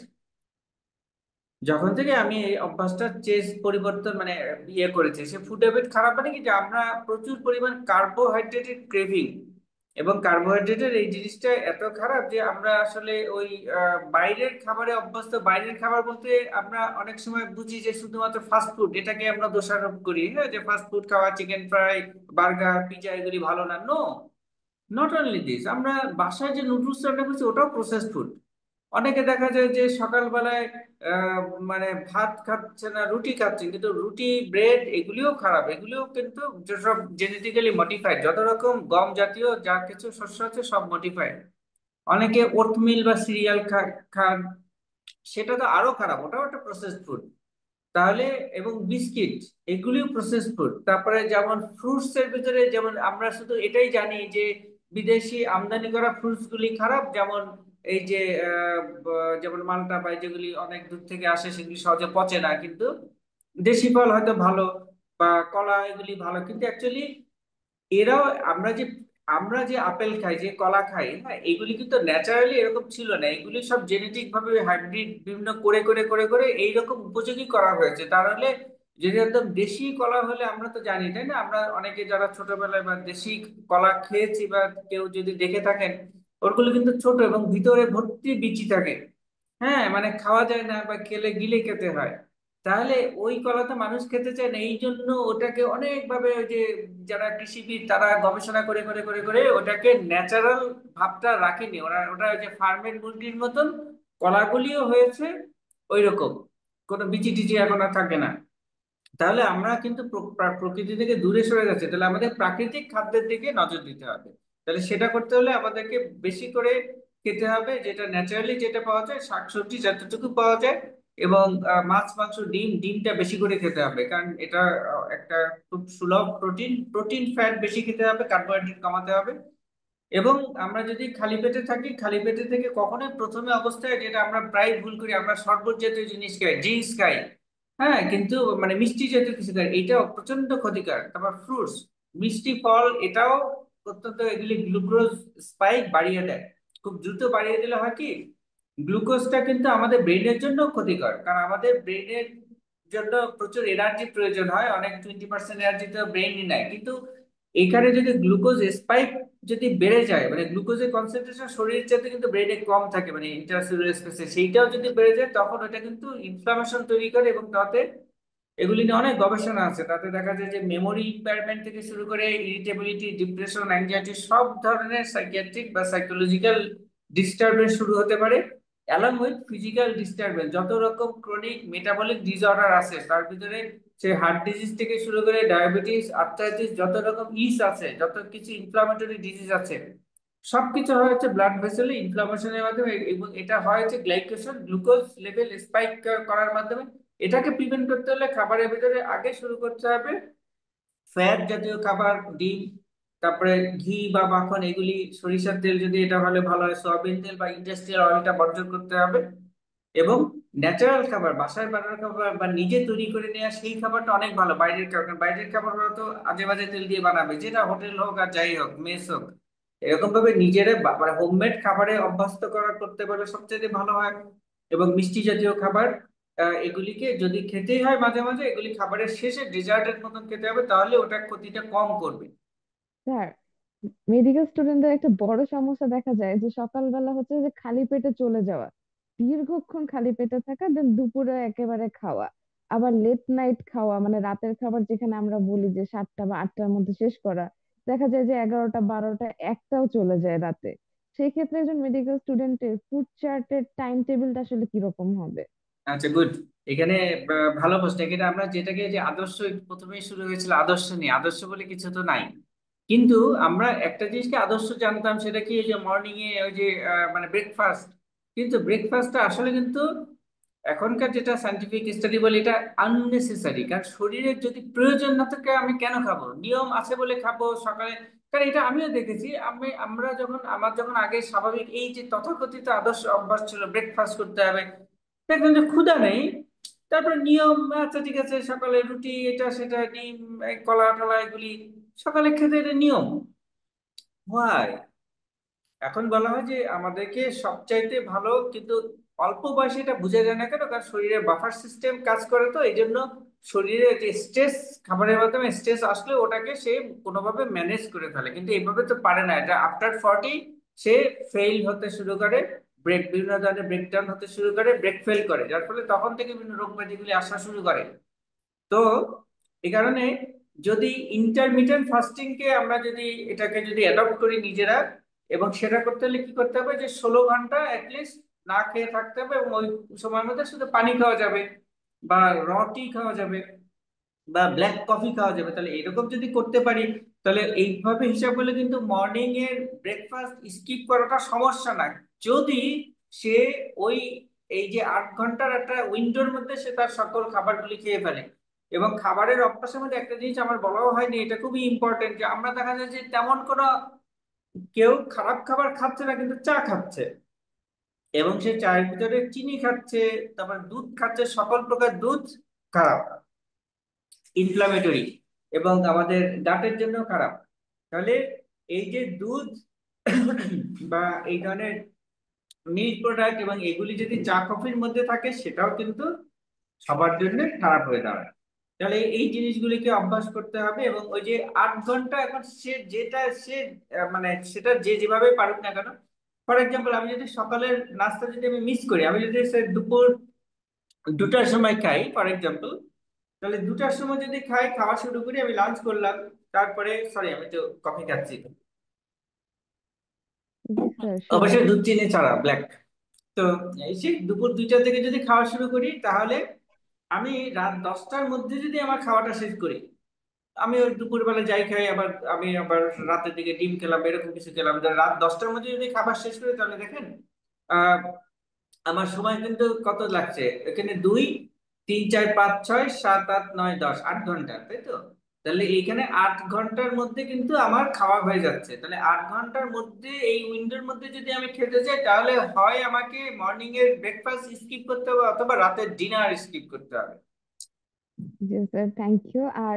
যখন থেকে আমি এই অভ্যাসটা পরিবর্তন, মানে করেছি, সে ফুড হ্যাবিট খারাপ মানে কি, যে আমরা প্রচুর পরিমাণ কার্বোহাইড্রেটের ক্রেভিং। এবং কার্বোহাইড্রেটের এই জিনিসটা এত খারাপ যে আমরা আসলে ওই বাইরের খাবারে অভ্যস্ত। বাইরের খাবার বলতে আমরা অনেক সময় বুঝি যে শুধুমাত্র ফাস্ট ফুড, এটাকে আমরা দোষারোপ করি, হ্যাঁ, যে ফাস্ট ফুড খাওয়া, চিকেন ফ্রাই, বার্গার, পিজা এগুলি ভালো না। নো, নট অনলি দিস, আমরা বাসায় যে নুডলস রান্না করছি ওটাও প্রসেস ফুড। অনেকে দেখা যায় যে সকালবেলায় আহ, মানে ভাত খাচ্ছে না, রুটি খাচ্ছে, কিন্তু রুটি, ব্রেড এগুলিও খারাপ। এগুলিও কিন্তু যেসব জেনেটিক্যালি মডিফাইড, যত রকম গম জাতীয় যা কিছু শস্য আছে সব মডিফাইড। অনেকে ওটমিল বা সিরিয়াল খান, সেটা তো আরো খারাপ, ওটাও একটা প্রসেস ফুড। তাহলে, এবং বিস্কিট, এগুলিও প্রসেস ফুড। তারপরে যেমন ফ্রুটস এর ভিতরে, যেমন আমরা শুধু এটাই জানি যে বিদেশি আমদানি করা ফ্রুটস গুলি খারাপ, যেমন এই যে যেমন মালটা বা যেগুলি অনেক দূর থেকে আসে সেগুলি সহজে পচে না, কিন্তু দেশি ফল হয়তো ভালো, বা কলা এগুলি ভালো, কিন্তু অ্যাকচুয়ালি এরাও, আমরা যে আপেল খাই, যে কলা খাই, হ্যাঁ, এগুলি কিন্তু ন্যাচারালি এরকম ছিল না। এগুলি সব জেনেটিক ভাবে হাইব্রিড বিভিন্ন করে করে করে করে এইরকম উপযোগী করা হয়েছে। তাহলে যদি একদম দেশি কলা হলে, আমরা তো জানি তাই না, আমরা অনেকে যারা ছোটবেলায় বা দেশি কলা খেয়েছি, বা কেউ যদি দেখে থাকেন, ওগুলো কিন্তু ছোট এবং ভিতরে ভর্তি বিচি থাকে। হ্যাঁ, মানে খাওয়া যায় না, বা খেলে গিলে খেতে হয়। তাহলে ওই কলা তো মানুষ খেতে চায় না, এই জন্য ওটাকে অনেকভাবে ওই যে যারা কৃষিবিদ তারা গবেষণা করে করে করে করে ওটাকে ন্যাচারাল ভাবটা রাখেনি ওরা। ওটা ওই যে ফার্মের মুরগির মতন কলাগুলিও হয়েছে ওই রকম, কোনো বিচি টিচি এখন আর থাকে না। তাহলে আমরা কিন্তু প্রকৃতি থেকে দূরে সরে যাচ্ছি। তাহলে আমাদের প্রাকৃতিক খাদ্যের দিকে নজর দিতে হবে। তাহলে সেটা করতে হলে আমাদেরকে বেশি করে খেতে হবে যেটা ন্যাচারালি যেটা পাওয়া যায়, শাকসবজি যতটুকু পাওয়া যায়। এবং মাছ, মাংস, ডিমটা বেশি করে খেতে হবে, কারণ এটা একটা খুব সুলভ প্রোটিন। ফ্যাট বেশি খেতে হবে, কার্বোহাইড্রেট কমাতে হবে। এবং আমরা যদি খালি পেটে থাকি, খালি পেটে থেকে কখনোই প্রথমে অবস্থায় যেটা আমরা প্রায় ভুল করি, আমরা শরবত জাতীয় জিনিস খাই, ড্রিঙ্কস খাই, হ্যাঁ, কিন্তু মানে মিষ্টি জাতীয় কিছু খাই, এটাও প্রচন্ড ক্ষতিকর। তারপর ফ্রুটস, মিষ্টি ফল, এটাও অত্যন্ত, এগুলি গ্লুকোজ স্পাইক বাড়িয়ে দেয়। খুব দ্রুত বাড়িয়ে দিলে হয় কি, গ্লুকোজটা কিন্তু আমাদের ব্রেনের জন্য ক্ষতিকর, কারণ আমাদের ব্রেনের জন্য প্রচুর এনার্জি প্রয়োজন হয়, অনেক 20% এনার্জি তো ব্রেনই নেয়। কিন্তু এখানে যদি গ্লুকোজ স্পাইক যদি বেড়ে যায়, মানে গ্লুকোজের কনসেন্ট্রেশন শরীরের চাইতে কিন্তু ব্রেনে কম থাকে, মানে ইন্টারসেলুলার স্পেসে, সেইটাও যদি বেড়ে যায় তখন ওটা কিন্তু ইনফ্লামেশন তৈরি করে। এবং তাতে এগুলি নিয়ে অনেক গবেষণা আছে, তাতে দেখা যায় যে মেমোরি ইম্পেয়ারমেন্ট থেকে শুরু করে ইরিটেবিলিটি, ডিপ্রেশন, অ্যাংজাইটি, সব ধরনের সাইকিয়াট্রিক বা সাইকোলজিক্যাল ডিস্টারবেন্স শুরু হতে পারে, অ্যালং উইথ ফিজিক্যাল ডিস্টারবেন্স। যত রকম ক্রনিক মেটাবলিক ডিসঅর্ডার আছে তার ভিতরে, সে হার্ট ডিজিজ থেকে শুরু করে ডায়াবেটিস, আর্থ্রাইটিস, যত রকম আছে, যত কিছু ইনফ্লামেটরি ডিজিজ আছে, সবকিছু হয় হচ্ছে ব্লাড ভেসেলে ইনফ্লামেশনের মাধ্যমে। এবং এটা হয় হচ্ছে গ্লাইকেশন, গ্লুকোজ লেভেল স্পাইক করার মাধ্যমে। এটাকে প্রিভেন্ট করতে হলে খাবারের ভিতরে আগে শুরু করতে হবে ফ্যাট জাতীয় খাবার, ডিম, তারপরে ঘি বা মাখন, এগুলি, সরিষার তেল যদি এটা হলে ভালো হয়, সয়াবিন তেল বা ইন্ডাস্ট্রিয়াল অয়েলটা বর্জন করতে হবে। এবং ন্যাচারাল খাবার, বাসায় বানানো খাবার বা নিজে তৈরি করে নেওয়া সেই খাবারটা অনেক ভালো। বাইরের খাবার, কারণ বাইরের খাবার ওরা তো আজে বাজে তেল দিয়ে বানাবে, যেটা হোটেল হোক আর যাই হোক, মেস হোক। এরকম ভাবে নিজেরা মানে হোমমেড খাবারে অভ্যস্ত করতে পারলে সবচেয়ে ভালো হয়। এবং মিষ্টি জাতীয় খাবার, এগুলিকে যদি খেতেই হয় মাঝে মাঝে, এগুলি খাবারের শেষে ডেজার্টের মতন খেতে হবে, তাহলে ওটা ক্ষতিটা কম করবে। স্যার, মেডিকেল স্টুডেন্টদের একটা বড় সমস্যা দেখা যায় যে সকালবেলা হচ্ছে যে খালি পেটে চলে যাওয়া, দীর্ঘক্ষণ খালি পেটে থাকা, দেন দুপুরে একেবারে খাওয়া, আবার লেট নাইট খাওয়া, মানে রাতের খাবার যেখানে আমরা বলি যে 7টা বা 8টার মধ্যে শেষ করা, দেখা যায় যে 11টা, 12টা, 1টাও চলে যায় রাতে। সেই ক্ষেত্রে একজন মেডিকেল স্টুডেন্টের ফুড চার্টের টাইম টেবিলটা আসলে কিরকম হবে? আচ্ছা, গুড। এখানে ভালো প্রশ্ন। এখানে আমরা যেটাকে, যে আদর্শ, প্রথমেই শুরু হয়েছিল আদর্শ নিয়ে, আদর্শ বলে কিছু তো নাই। কিন্তু আমরা একটা জিনিসকে আদর্শ জানতাম, সেটা কি, এই যে মর্নিং এ ওই যে মানে ব্রেকফাস্ট। কিন্তু ব্রেকফাস্টটা আসলে কিন্তু এখনকার যেটা সায়েন্টিফিক স্টাডি বলে, এটা আননেসেসারি। কারণ শরীরের যদি প্রয়োজন না থাকে আমি কেন খাবো? নিয়ম আছে বলে খাবো সকালে। কারণ এটা আমিও দেখেছি, আমরা যখন, আমার যখন আগে স্বাভাবিক এই যে তথাকথিত আদর্শ অভ্যাস ছিল ব্রেকফাস্ট করতে হবে, দেখবেন যে ক্ষুধা নেই, তারপরে নিয়ম, আচ্ছা ঠিক আছে, সকালে রুটি, এটা সেটা, ডিম, এই কলা টলা, এগুলি সকালে খেতে, এটা নিয়ম। হয়, এখন বলা হয় যে আমাদেরকে সবচাইতে ভালো, কিন্তু অল্প বয়সে এটা বোঝা যায় না কেন, কারণ শরীরে বাফার সিস্টেম কাজ করে, তো এই জন্য শরীরে যে স্ট্রেস, খাবারের মাধ্যমে স্ট্রেস আসলে ওটাকে সে কোনোভাবে ম্যানেজ করে ফেলে। কিন্তু এইভাবে তো পারে না, এটা আফটার 40 সে ফেইল হতে শুরু করে, বিভিন্ন ধরনের ব্রেকডাউন হতে শুরু করে, ব্রেক ফেল করে, যার ফলে তখন থেকে বিভিন্ন রোগ ব্যাধিগুলি আসা শুরু করে। তো এই কারণে যদি ইন্টারমিটেন্ট ফাস্টিং কে আমরা যদি, এটাকে যদি অ্যাডপ্ট করি নিজেরা, এবং সেটা করতে হলে কি করতে হবে, যে 16 ঘন্টা অ্যাটলিস্ট না খেয়ে থাকতে হবে, এবং ওই সময়ের মধ্যে শুধু পানি খাওয়া যাবে, বা টি খাওয়া যাবে, বা ব্ল্যাক কফি খাওয়া যাবে। তাহলে এরকম যদি করতে পারি, তাহলে এইভাবে হিসাব করলে কিন্তু মর্নিং এর ব্রেকফাস্ট স্কিপ করাটা সমস্যা না, যদি সে ওই, এই যে 8 ঘন্টার একটা উইন্ডোর মধ্যে সে তার সকল খাবারগুলি খেয়ে ফেলে। এবং খাবারের অভ্যাসের মধ্যে একটা জিনিস আমার বলাও হয়নি, এটা খুবই ইম্পর্টেন্ট, যে আমরা দেখা যায় যে তেমন কোনো, কেউ খারাপ খাবার খাচ্ছে না কিন্তু চা খাচ্ছে, এবং সে চায়ের ভিতরে চিনি খাচ্ছে, তারপর দুধ খাচ্ছে, সকল প্রকার দুধ খারাপ, ইনফ্লামেটরি, এবং আমাদের দাঁতের জন্য খারাপ। তাহলে এই যে দুধ বা এই ধরনের মিল্ক প্রোডাক্ট, এবং এগুলি যদি চা কফির মধ্যে থাকে, সেটাও কিন্তু সবার জন্য খারাপ হয়ে দাঁড়ায়। তাহলে এই জিনিসগুলিকে অভ্যাস করতে হবে। এবং ওই যে 8 ঘন্টা, এখন সে যেটা সে মানে সেটা যে যেভাবে পারুক না কেন, ফর এক্সাম্পল আমি যদি সকালের নাস্তা যদি আমি মিস করি, আমি যদি সে দুপুর 2টার সময় খাই ফর এক্সাম্পল, তাহলে 2টার সময় যদি খাই, খাওয়া শুরু করি, আমি লাঞ্চ করলাম, তারপরে, সরি আমি তো কফি খাচ্ছি, জি স্যার, শিওর। অবশ্যই দুধ চিনি ছাড়া, ব্ল্যাক। তো এই সেই দুপুর 2টা থেকে যদি খাওয়া শুরু করি, তাহলে আমি রাত 10টার মধ্যে যদি আমার খাওয়াটা শেষ করি, আমি ওই দুপুরবেলা যাই খাই, আবার আমি আবার রাতের দিকে ডিম খেলাম, এরকম কিছু খেলাম, রাত 10টার মধ্যে যদি খাবার শেষ করি, তাহলে দেখেন আহ আমার সময় কিন্তু কত লাগছে এখানে, 2, 3, 4, 5, 6, 7, 8, 9, 10, 8 ঘন্টা, তাই তো? তাহলে এইখানে 8 ঘন্টার মধ্যে কিন্তু আমার খাওয়া হয়ে যাচ্ছে। তাহলে 8 ঘন্টার মধ্যে, এই উইন্ডোর মধ্যে যদি আমি খেতে চাই, তাহলে হয় আমাকে মর্নিং এর ব্রেকফাস্ট স্কিপ করতে হবে, অথবা রাতের ডিনার স্কিপ করতে হবে। জি স্যার, থ্যাংক ইউ। আর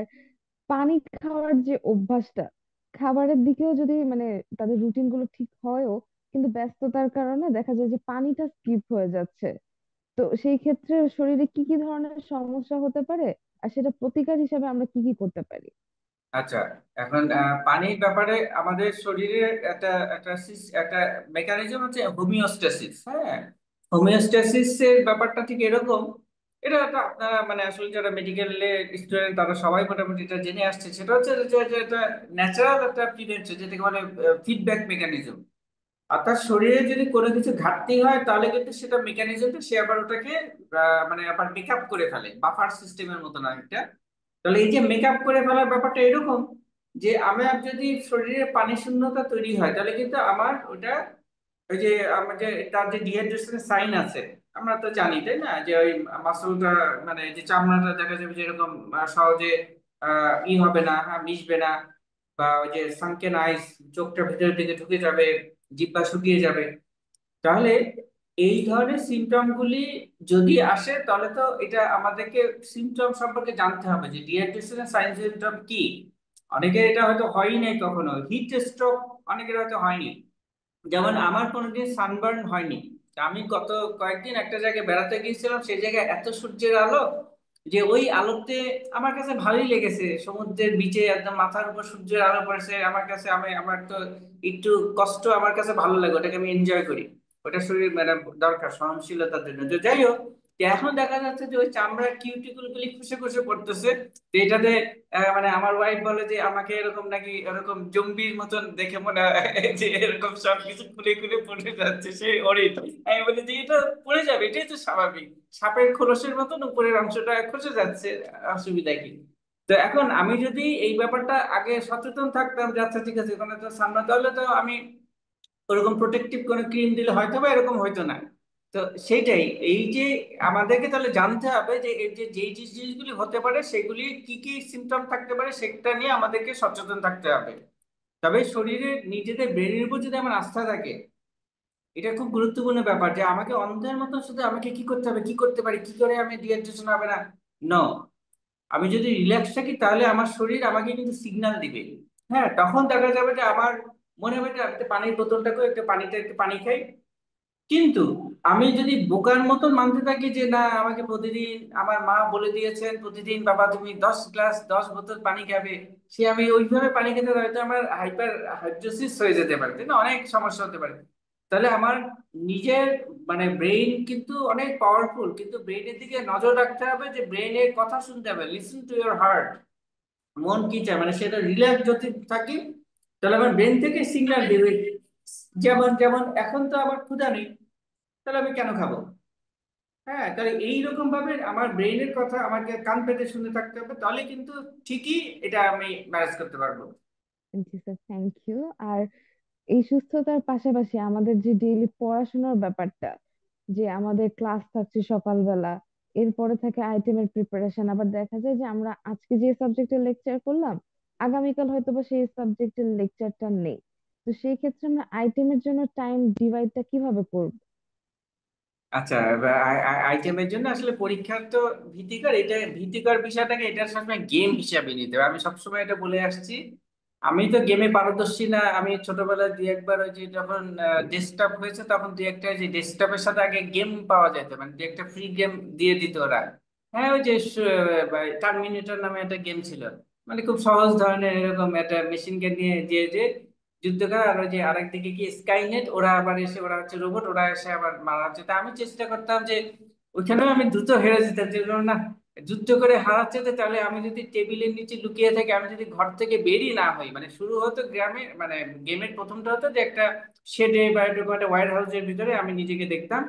পানি খাওয়ার যে অভ্যাসটা, খাবারের দিকেও যদি মানে তাদের রুটিন গুলো ঠিক হয়ও, কিন্তু ব্যস্ততার কারণে দেখা যায় যে পানিটা স্কিপ হয়ে যাচ্ছে, তো সেই ক্ষেত্রে শরীরে কি কি ধরনের সমস্যা হতে পারে, আর সেটা প্রতিকার হিসেবে আমরা কি কি করতে পারি? আচ্ছা, এখন পানির ব্যাপারে আমাদের শরীরের একটা একটা একটা মেকানিজম হচ্ছে হোমিওস্ট্যাসিস। হ্যাঁ, হোমিওস্ট্যাসিস এর ব্যাপারটা ঠিক এরকম। এটা তো আপনারা মানে আসলে যারা মেডিকেলে স্টুডেন্ট তারা সবাই মোটামুটি এটা জেনে আসছে। সেটা হচ্ছে যে এটা ন্যাচারাল একটা ফিডব্যাক, যেটাকে বলে ফিডব্যাক মেকানিজম। অর্থাৎ শরীরে যদি কোনো কিছু ঘাটতি হয় তাহলে কিন্তু সেটা মেকানিজমটা সে আবার ওটাকে মানে আবার মেকআপ করে ফেলে, বাফার সিস্টেমের মতো না একটা। তাহলে এই যে মেকআপ করে ফেলার ব্যাপারটা এরকম যে আমার যদি শরীরে পানি শূন্যতা তৈরি হয় তাহলে কিন্তু আমার ওটা ওই যে আমার যে তার যে ডিহাইড্রেশনের সাইন আছে, আমরা তো জানি তাই না, যে ওই মাসলটা মানে যে চামড়াটা দেখা যাবে যে এরকম সহজে হবে না, হ্যাঁ, মিশবে না, বা ওই যে সানকেন আইস, চোখটা ভিতরের দিকে ঢুকে যাবে, জিহ্বা শুকিয়ে যাবে। তাহলে এই ধরনের সিমটম গুলি যদি আসে তাহলে তো এটা আমাদেরকে সিমটম সম্পর্কে জানতে হবে যে ডিহাইড্রেশনের সাইন সিমটম কি। অনেকের এটা হয়তো হয়ই নাই কখনো, হিট স্ট্রোক অনেকের হয়তো হয়নি, যেমন আমার কোনোদিন সানবার্ন হয়নি। তা আমি গত কয়েকদিন একটা জায়গায় বেড়াতে গিয়েছিলাম, সেই জায়গায় এত সূর্যের আলো যে ওই আলোতে আমার কাছে ভালোই লেগেছে। সমুদ্রের বিচে একদম মাথার উপর সূর্যের আলো পড়েছে, আমার কাছে আমার তো একটু কষ্ট, আমার কাছে ভালো লাগে, ওটাকে আমি এনজয় করি। ওটা শরীর মানে দরকার সহনশীলতার জন্য। তো যাই হোক, তো এখন দেখা যাচ্ছে যে ওই চামড়ার কিউটিকল গুলি খসে খসে পড়তেছে। তো এটাতে মানে আমার ওয়াইফ বলে যে আমাকে এরকম নাকি এরকম জম্বির মতন দেখে মনে হয় যে এরকম সবকিছু খুলে খুলে পড়ে যাচ্ছে সে ওরে। আমি বলি যে এটা পড়ে যাবে, এটাই তো স্বাভাবিক, সাপের খোলসের মতন উপরের অংশটা খসে যাচ্ছে, অসুবিধা কি? তো এখন আমি যদি এই ব্যাপারটা আগে সচেতন থাকতাম যে আচ্ছা ঠিক আছে কোনো তো সামনে, তাহলে তো আমি ওরকম প্রোটেক্টিভ কোনো ক্রিম দিলে হয়তো বা এরকম হয়তো না। তো সেইটাই, এই যে আমাদেরকে তাহলে জানতে হবে যে এই যে যেই যে জিনিসগুলি হতে পারে সেগুলি কি কি সিমটম থাকতে পারে সেটা নিয়ে আমাদেরকে সচেতন থাকতে হবে। তবে শরীরে নিজেদের ব্রেনের উপর যদি আমার আস্থা থাকে, এটা খুব গুরুত্বপূর্ণ ব্যাপার যে আমাকে অন্ধের মতো শুধু আমাকে কি করতে হবে, কি করতে পারি, কি করে আমি ডিহাইড্রেশন হবে না। নো, আমি যদি রিল্যাক্স থাকি তাহলে আমার শরীর আমাকে কিন্তু সিগন্যাল দিবে। হ্যাঁ, তখন দেখা যাবে যে আমার মনে হবে যে আমি তো পানির বোতলটাকে একটু পানি খাই। কিন্তু আমি যদি বোকার মতন মানতে থাকি যে না আমাকে প্রতিদিন আমার মা বলে দিয়েছেন প্রতিদিন বাবা তুমি 10 গ্লাস 10 বোতল পানি খাবে, সে আমি ওইভাবে পানি খেতে হয়তো আমার হাইপার হাইড্রোসিস হয়ে যেতে পারে, তাই না, অনেক সমস্যা হতে পারে। তাহলে আমার নিজের মানে ব্রেইন কিন্তু অনেক পাওয়ারফুল, কিন্তু ব্রেইনের দিকে নজর রাখতে হবে, যে ব্রেইনের কথা শুনতে হবে, লিসেন টু ইয়োর হার্ট। মন কি চায় মানে সেটা রিল্যাক্স যদি থাকি তাহলে আমার ব্রেন থেকে সিগন্যাল দেবে। যেমন যেমন এখন তো আমার ক্ষুধা নেই, তাহলে আমি কেন খাবো? হ্যাঁ, তাহলে এইরকম ভাবে আমার ব্রেইনের কথা আমাকে কান পেতে শুনতে থাকতে হবে, তাহলে কিন্তু ঠিকই এটা আমি ম্যানেজ করতে পারবো। জি স্যার, থ্যাংক ইউ। আর এই সুস্থতার পাশাপাশি আমাদের যে ডেইলি পড়াশোনার ব্যাপারটা, যে আমাদের ক্লাস থাকছে সকালবেলা, এরপরে থাকে আইটেমের প্রিপারেশন, আবার দেখা যায় যে আমরা আজকে যে সাবজেক্টের লেকচার করলাম, আগামীকাল হয়তো বা সেই সাবজেক্টের লেকচারটা নেই। তো সেই ক্ষেত্রে আমরা আইটেমের জন্য টাইম ডিভাইডটা কিভাবে করব? আচ্ছা, আইটেমের জন্য আসলে পরীক্ষার তো ভীতিকর, এটা ভীতিকর বিষয়টাকে এটা সবসময় গেম হিসাবে নিতে হবে। আমি সবসময় এটা বলে আসছি, আমি তো গেমে পারদর্শী না। আমি ছোটবেলায় দুই একবার ওই যে যখন ডেস্কটপ হয়েছে তখন দুই একটা যে ডেস্কটপের সাথে আগে গেম পাওয়া যেত, মানে দুই একটা ফ্রি গেম দিয়ে দিত ওরা। হ্যাঁ, ওই যে টার্মিনেটর নামে একটা গেম ছিল, মানে খুব সহজ ধরনের এরকম একটা মেশিনকে নিয়ে যে যে যুদ্ধ করা, আর ওই যে আরেকদিকে কি স্কাইনেট, ওরা আবার এসে ওরা হচ্ছে রোবট, ওরা এসে আবার মারা হচ্ছে। তা আমি চেষ্টা করতাম যে ওইখানেও আমি দ্রুত হেরে যেতাম, যে না, যুদ্ধ করে হারাচ্ছে তো তাহলে আমি যদি টেবিলের নিচে লুকিয়ে থাকি, আমি যদি ঘর থেকে বেরিয়ে না হই, মানে শুরু হতো গ্রামে মানে গেমের প্রথমটা হতো যে একটা শেডে বা এরকম একটা ওয়্যার হাউসের ভিতরে আমি নিজেকে দেখতাম।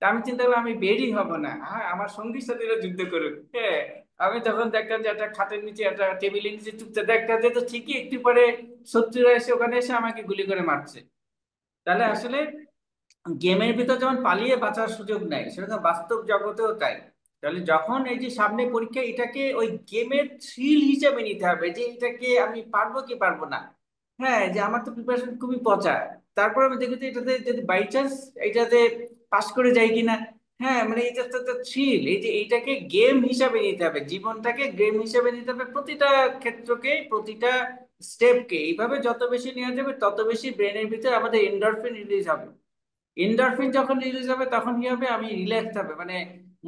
তা আমি চিন্তা করলাম আমি বেরিয়ে হব না, হ্যাঁ, আমার সঙ্গীর সাথে এরা যুদ্ধ করুক। হ্যাঁ, আমি তখন দেখতাম যে একটা খাটের নিচে একটা টেবিলের নিচে চুপচাপ দেখতাম যে তো ঠিকই একটু পরে শত্রুরা এসে ওখানে এসে আমাকে গুলি করে মারছে। তাহলে আসলে গেমের ভিতর যেমন পালিয়ে বাঁচার সুযোগ নাই, সেরকম বাস্তব জগতেও তাই। তাহলে যখন এই যে সামনে পরীক্ষা, এটাকে ওই গেমের থ্রিল হিসেবে নিতে হবে যে এটাকে আমি পারবো কি পারবো না। হ্যাঁ, যে আমার তো প্রিপারেশন খুবই পচা, তারপর আমি দেখি যে এটাতে যদি বাই চান্স এটাতে পাশ করে যাই কিনা। হ্যাঁ, মানে এটা তো থ্রিল, এই যে এইটাকে গেম হিসাবে নিতে হবে, জীবনটাকে গেম হিসাবে নিতে হবে, প্রতিটা ক্ষেত্রকে প্রতিটা স্টেপকে এইভাবে যত বেশি নেওয়া যাবে তত বেশি ব্রেনের ভিতরে আমাদের এন্ডরফিন রিলিজ হবে। এন্ডরফিন যখন রিলিজ হবে তখন কি হবে, আমি রিল্যাক্স হবে, মানে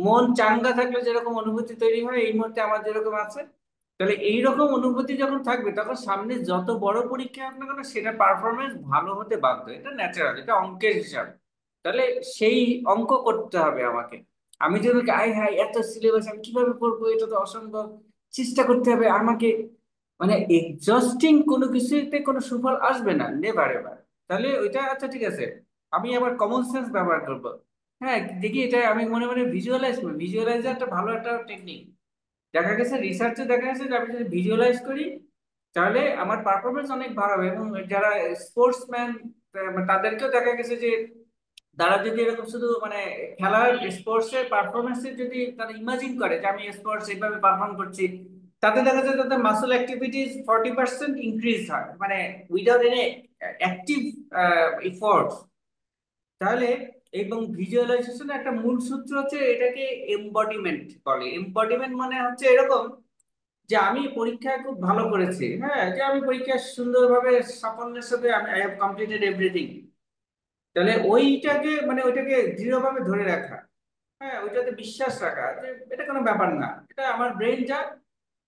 মন চাঙ্গা থাকলে যেরকম অনুভূতি তৈরি হয় এই মুহূর্তে আমার যেরকম আছে। তাহলে এইরকম অনুভূতি যখন থাকবে তখন সামনে যত বড় পরীক্ষা হোক না কেন সেটা পারফরমেন্স ভালো হতে বাধ্য, এটা ন্যাচারাল, এটা অঙ্কের হিসাব। তাহলে সেই অঙ্ক করতে হবে আমাকে। আমি যদি আই হাই এত সিলেবাস আমি কিভাবে পড়বো, এটা তো অসম্ভব, চেষ্টা করতে হবে আমাকে, মানে এক্সস্টিং কোনো কিছুতে কোনো সুফল আসবে না, নেভার এভার। তাহলে ওইটা আচ্ছা ঠিক আছে, আমি আবার কমন সেন্স ব্যবহার করব। হ্যাঁ দেখি, এটা আমি মনে মনে ভিজুয়ালাইজ করি, ভিজুয়ালাইজ একটা ভালো একটা টেকনিক। দেখা গেছে রিসার্চে দেখা গেছে যে আমি যদি ভিজুয়ালাইজ করি তাহলে আমার পারফরমেন্স অনেক ভালো হবে। এবং যারা স্পোর্টসম্যান তাদেরকেও দেখা গেছে যে তারা যদি এরকম শুধু মানে খেলার স্পোর্টসের পারফরমেন্সের যদি তারা ইমাজিন করে যে আমি স্পোর্টস এইভাবে পারফর্ম করছি, তাতে দেখা যায় তাদের মাসল অ্যাক্টিভিটিস 40% ইনক্রিজ হয়, মানে উইদাউট এনি অ্যাক্টিভ এফোর্টস। তাহলে এবং ভিজুয়ালাইজেশনের একটা মূল সূত্র হচ্ছে এটাকে এমবডিমেন্ট বলে। এমবডিমেন্ট মানে হচ্ছে এরকম যে আমি পরীক্ষায় খুব ভালো করেছি, হ্যাঁ যে আমি পরীক্ষায় সুন্দরভাবে সাফল্যের সাথে আমি আই হ্যাভ কমপ্লিটেড এভরিথিং। তাহলে ওইটাকে মানে ওইটাকে দৃঢ়ভাবে ধরে রাখা, হ্যাঁ ওইটাতে বিশ্বাস রাখা যে এটা কোনো ব্যাপার না, এটা আমার ব্রেন যা,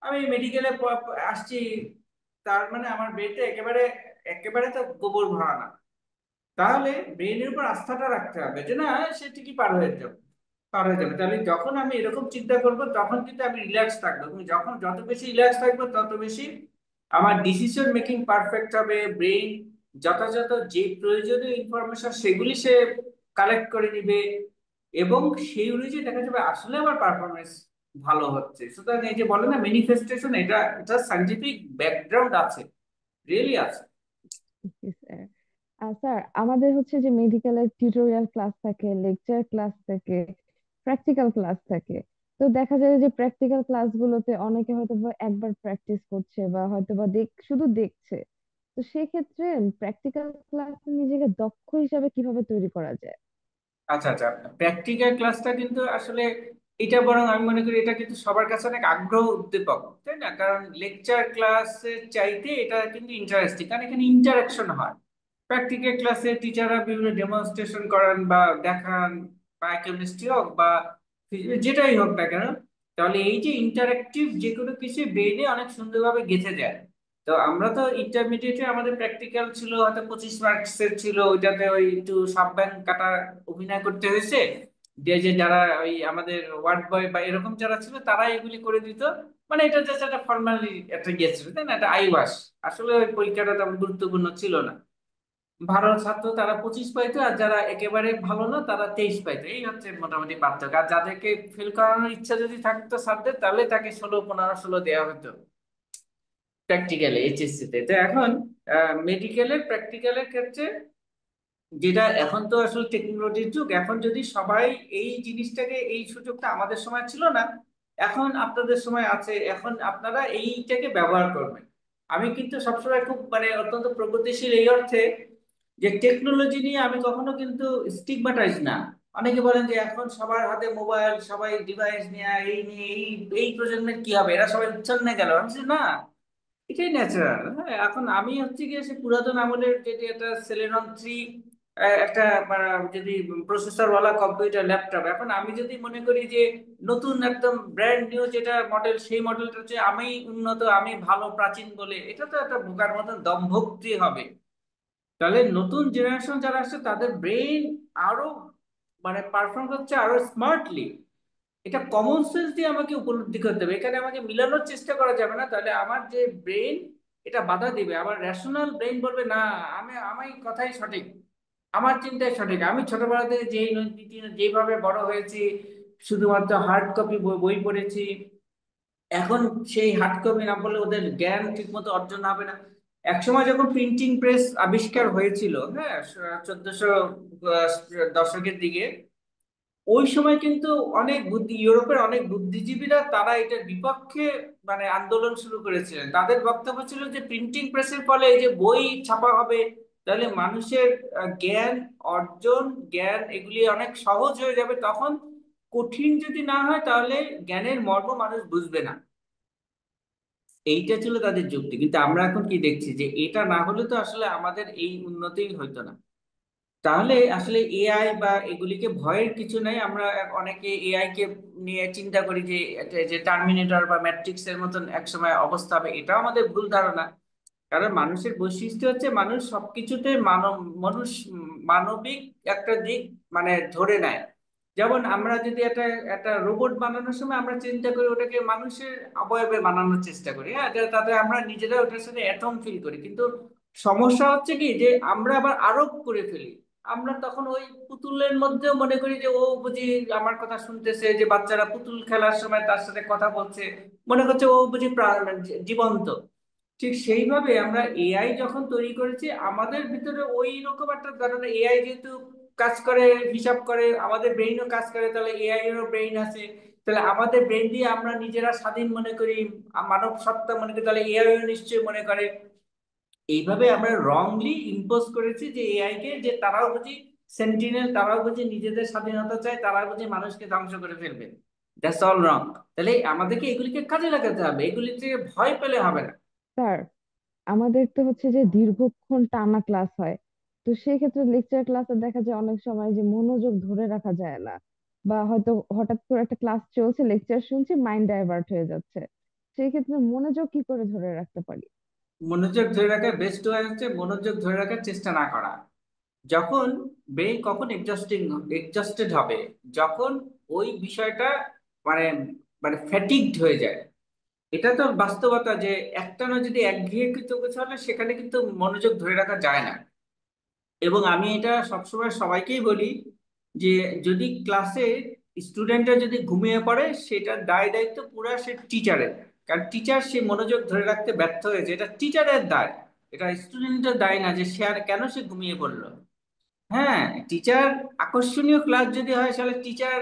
আমি মেডিকেলে আসছি, তার মানে আমার ব্রেনটা একেবারে একেবারে তো গোবর ভরা না। তাহলে ব্রেনের উপর আস্থাটা রাখতে হবে যে না সে ঠিকই পার হয়ে যাবে, পার হয়ে যাবে। তাহলে যখন আমি এরকম চিন্তা করব তখন কিন্তু আমি রিল্যাক্স থাকবো, এবং যখন যত বেশি রিল্যাক্স থাকবো তত বেশি আমার ডিসিশন মেকিং পারফেক্ট হবে। ব্রেন যথাযথ যে প্রয়োজনীয় ইনফরমেশন সেগুলি সে কালেক্ট করে নিবে, এবং সেই অনুযায়ী দেখা যাবে আসলে আমার পারফরমেন্স ভালো হচ্ছে। সুতরাং এই যে বলে না ম্যানিফেস্টেশন, এটা এটা সায়েন্টিফিক ব্যাকগ্রাউন্ড আছে, রিয়েলি আছে। জি স্যার। স্যার, আমাদের হচ্ছে যে মেডিকেলের টিউটোরিয়াল ক্লাস থাকে, লেকচার ক্লাস থাকে, প্র্যাকটিক্যাল ক্লাস থাকে। তো দেখা যায় যে প্র্যাকটিক্যাল ক্লাসগুলোতে অনেকে হয়তো বা একবার প্র্যাকটিস করছে বা হয়তো বা শুধু দেখছে। তো সেক্ষেত্রে প্র্যাকটিক্যাল ক্লাসে নিজেকে দক্ষ হিসাবে কিভাবে তৈরি করা যায়? আচ্ছা আচ্ছা, প্র্যাকটিক্যাল ক্লাসটা কিন্তু আসলে এটা বরং আমি মনে করি এটা কিন্তু সবার কাছে অনেক আগ্রহ উদ্দীপক, তাই না? কারণ লেকচার ক্লাসের চাইতে এটা কিন্তু ইন্টারেস্টিং, কারণ এখানে ইন্টারাকশন হয়। প্র্যাকটিক্যাল ক্লাসে টিচাররা বিভিন্ন ডেমনস্ট্রেশন করান বা দেখান, বায়োকেমিস্ট্রি হোক বা যেটাই হোক না কেন, তাহলে এই যে ইন্টারেক্টিভ যে কোনো কিছু ব্রেনে অনেক সুন্দরভাবে গেঁথে যায়। তো আমরা তো ইন্টারমিডিয়েটে আমাদের প্র্যাকটিক্যাল ছিল হয়তো 25 মার্কসের ছিল, ওইটাতে ওই একটু সাব ব্যাংক কাটা অভিনয় করতে হয়েছে, যে যে যারা ওই আমাদের ওয়ার্ড বয় বা এরকম যারা ছিল তারা এগুলি করে দিত। মানে এটা জাস্ট একটা ফর্মালি একটা গিয়েছিল, তাই না, একটা আইওয়াস। আসলে ওই পরীক্ষাটা তেমন গুরুত্বপূর্ণ ছিল না। ভালো ছাত্র তারা 25 পাইতো, আর যারা একেবারে ভালো না তারা 23 পাইতো। এই হচ্ছে মোটামুটি পার্থক্য। আর যাদেরকে ফেল করানোর ইচ্ছা যদি থাকতো স্যারদের, তাহলে তাকে 16, 15, 16 দেওয়া হতো প্র্যাকটিক্যালে, এইচএসসি তে। তো এখন মেডিকেলের প্র্যাকটিক্যালের ক্ষেত্রে যেটা, এখন তো আসলে টেকনোলজির যুগ, এখন যদি সবাই এই জিনিসটাকে, এই সুযোগটা আমাদের সময় ছিল না, এখন আপনাদের সময় আছে, এখন আপনারা এইটাকে ব্যবহার করবেন। আমি কিন্তু সবসময় খুব মানে অত্যন্ত প্রগতিশীল এই অর্থে যে টেকনোলজি নিয়ে আমি কখনো কিন্তু স্টিগমাটাইজ না। অনেকে বলেন যে এখন সবার হাতে মোবাইল, সবাই ডিভাইস নিয়ে, এই নিয়ে এই এই প্রজন্মের কি হবে, এরা সবাই উচ্ছন্নে গেল। আমি বলছি, না, এটাই ন্যাচারাল। হ্যাঁ এখন আমি হচ্ছে গিয়ে সে পুরাতন আমলের যেটি একটা সেলেনন 3 একটা যদি প্রসেসর ওয়ালা কম্পিউটার ল্যাপটপ, এখন আমি যদি মনে করি যে নতুন একদম ব্র্যান্ড নিউ যেটা মডেল, সেই মডেলটা হচ্ছে আমি উন্নত, আমি ভালো প্রাচীন বলে, এটা তো একটা বোকার মতন দম্ভক্তি হবে। তাহলে নতুন জেনারেশন যারা আসছে তাদের ব্রেন আরো মানে পারফর্ম করছে আরো স্মার্টলি। এটা কমন সেন্স দিয়ে আমাকে উপলব্ধি করতে হবে, এখানে আমাকে মিলানোর চেষ্টা করা যাবে না। তাহলে আমার যে ব্রেন এটা বাধা দিবে, আমার রেশনাল ব্রেন বলবে না, আমি আমি কথাই সঠিক, আমার চিন্তাই সঠিক। আমি ছোটবেলা থেকে যেই নীতি যেভাবে বড় হয়েছি, শুধুমাত্র হার্ড কপি বই পড়েছি, এখন সেই হার্ড কপি না পড়লে ওদের জ্ঞান ঠিক মতো অর্জন হবে না। একসময় যখন প্রিন্টিং প্রেস আবিষ্কার হয়েছিল, হ্যাঁ 1400 দশকের দিকে, ওই সময় কিন্তু অনেক বুদ্ধি, ইউরোপের অনেক বুদ্ধিজীবীরা তারা এটার বিপক্ষে মানে আন্দোলন শুরু করেছিলেন। তাদের বক্তব্য ছিল যে প্রিন্টিং প্রেসের ফলে এই যে বই ছাপা হবে, তাহলে মানুষের জ্ঞান অর্জন, জ্ঞান এগুলি অনেক সহজ হয়ে যাবে, তখন কঠিন যদি না হয় তাহলে জ্ঞানের মর্ম মানুষ বুঝবে না। এইটা ছিল তাদের যুক্তি। কিন্তু আমরা এখন কি দেখছি যে এটা না হলে তো আসলে আমাদের এই উন্নতিই হইতো না। তাহলে আসলে এআই বা এগুলিকে ভয়ের কিছু নাই। আমরা অনেকে এআই কে নিয়ে চিন্তা করি যে এটা যে টার্মিনেটর বা ম্যাট্রিক্স এর মতন একসময় অবস্থা হবে, এটাও আমাদের ভুল ধারণা। কারণ মানুষের বৈশিষ্ট্য হচ্ছে মানুষ সবকিছুতে মানুষ মানবিক একটা দিক মানে ধরে নেয়। যেমন আমরা যদি একটা একটা রোবট বানানোর সময় আমরা চিন্তা করি ওটাকে মানুষের অবয়বে বানানোর চেষ্টা করি, হ্যাঁ, তাতে আমরা নিজেরা ওটার সাথে অ্যাটম ফিল করি। কিন্তু সমস্যা হচ্ছে কি যে আমরা আবার আরোপ করে ফেলি। আমরা তখন ওই পুতুলের মধ্যেও মনে করি যে ও বুঝি আমার কথা শুনতেছে, যে বাচ্চারা পুতুল খেলার সময় তার সাথে কথা বলছে, মনে করছে ও বুঝি জীবন্ত। ঠিক সেইভাবে আমরা এআই যখন তৈরি করেছি আমাদের ভিতরে ওই রকম একটা ধারণা, এআই যেহেতু কাজ করে, হিসাব করে, আমাদের ব্রেইনও কাজ করে, তাহলে এআই এরও ব্রেইন আছে। তাহলে আমাদের ব্রেইন দিয়ে আমরা নিজেরা স্বাধীন মনে করি, মানব সত্তা মনে করি, তাহলে এআইও নিশ্চয়ই মনে করে। এইভাবে আমরা রংলি ইম্পোজ করেছি যে এআই কে, যে তারাও বুঝি সেন্টিনেল, তারাও বুঝি নিজেদের স্বাধীনতা চায়, তারাও বুঝি মানুষকে ধ্বংস করে ফেলবে। দ্যাটস অল রং। তাহলে আমাদেরকে এগুলিকে কাজে লাগাতে হবে, এগুলিতে ভয় পেলে হবে না। স্যার, আমাদের তো হচ্ছে যে দীর্ঘক্ষণ টানা ক্লাস হয়। তো সেই ক্ষেত্রে লেকচার ক্লাসে দেখা যায় অনেক সময় যে মনোযোগ ধরে রাখা যায় না, বা হয়তো হঠাৎ করে একটা ক্লাস চলছে, লেকচার শুনছি, মাইন্ড ডাইভার্ট হয়ে যাচ্ছে। সেই ক্ষেত্রে মনোযোগ কি করে ধরে রাখতে পারি? মনোযোগ ধরে রাখার বেস্ট ওয়ে হচ্ছে মনোযোগ ধরে রাখার চেষ্টা না করা। যখন ব্রেইন কখন এক্সস্টেড হবে, যখন ওই বিষয়টা মানে মানে ফ্যাটিগড হয়ে যায়। এটা তো বাস্তবতা যে একটানা যদি একঘেয়ে কিছু কিছু হলে সেখানে কিন্তু মনোযোগ ধরে রাখা যায় না। এবং আমি এটা সবসময় সবাইকেই বলি যে যদি ক্লাসে স্টুডেন্টরা যদি ঘুমিয়ে পড়ে সেটার দায় দায়িত্ব পুরো সে টিচারের। কারণ টিচার সে মনোযোগ ধরে রাখতে ব্যর্থ হয়েছে, এটা টিচারের দায়। এটা স্টুডেন্টের দায় না যে সে আর কেন সে ঘুমিয়ে পড়লো। হ্যাঁ, টিচার আকর্ষণীয় ক্লাস যদি হয় তাহলে টিচার,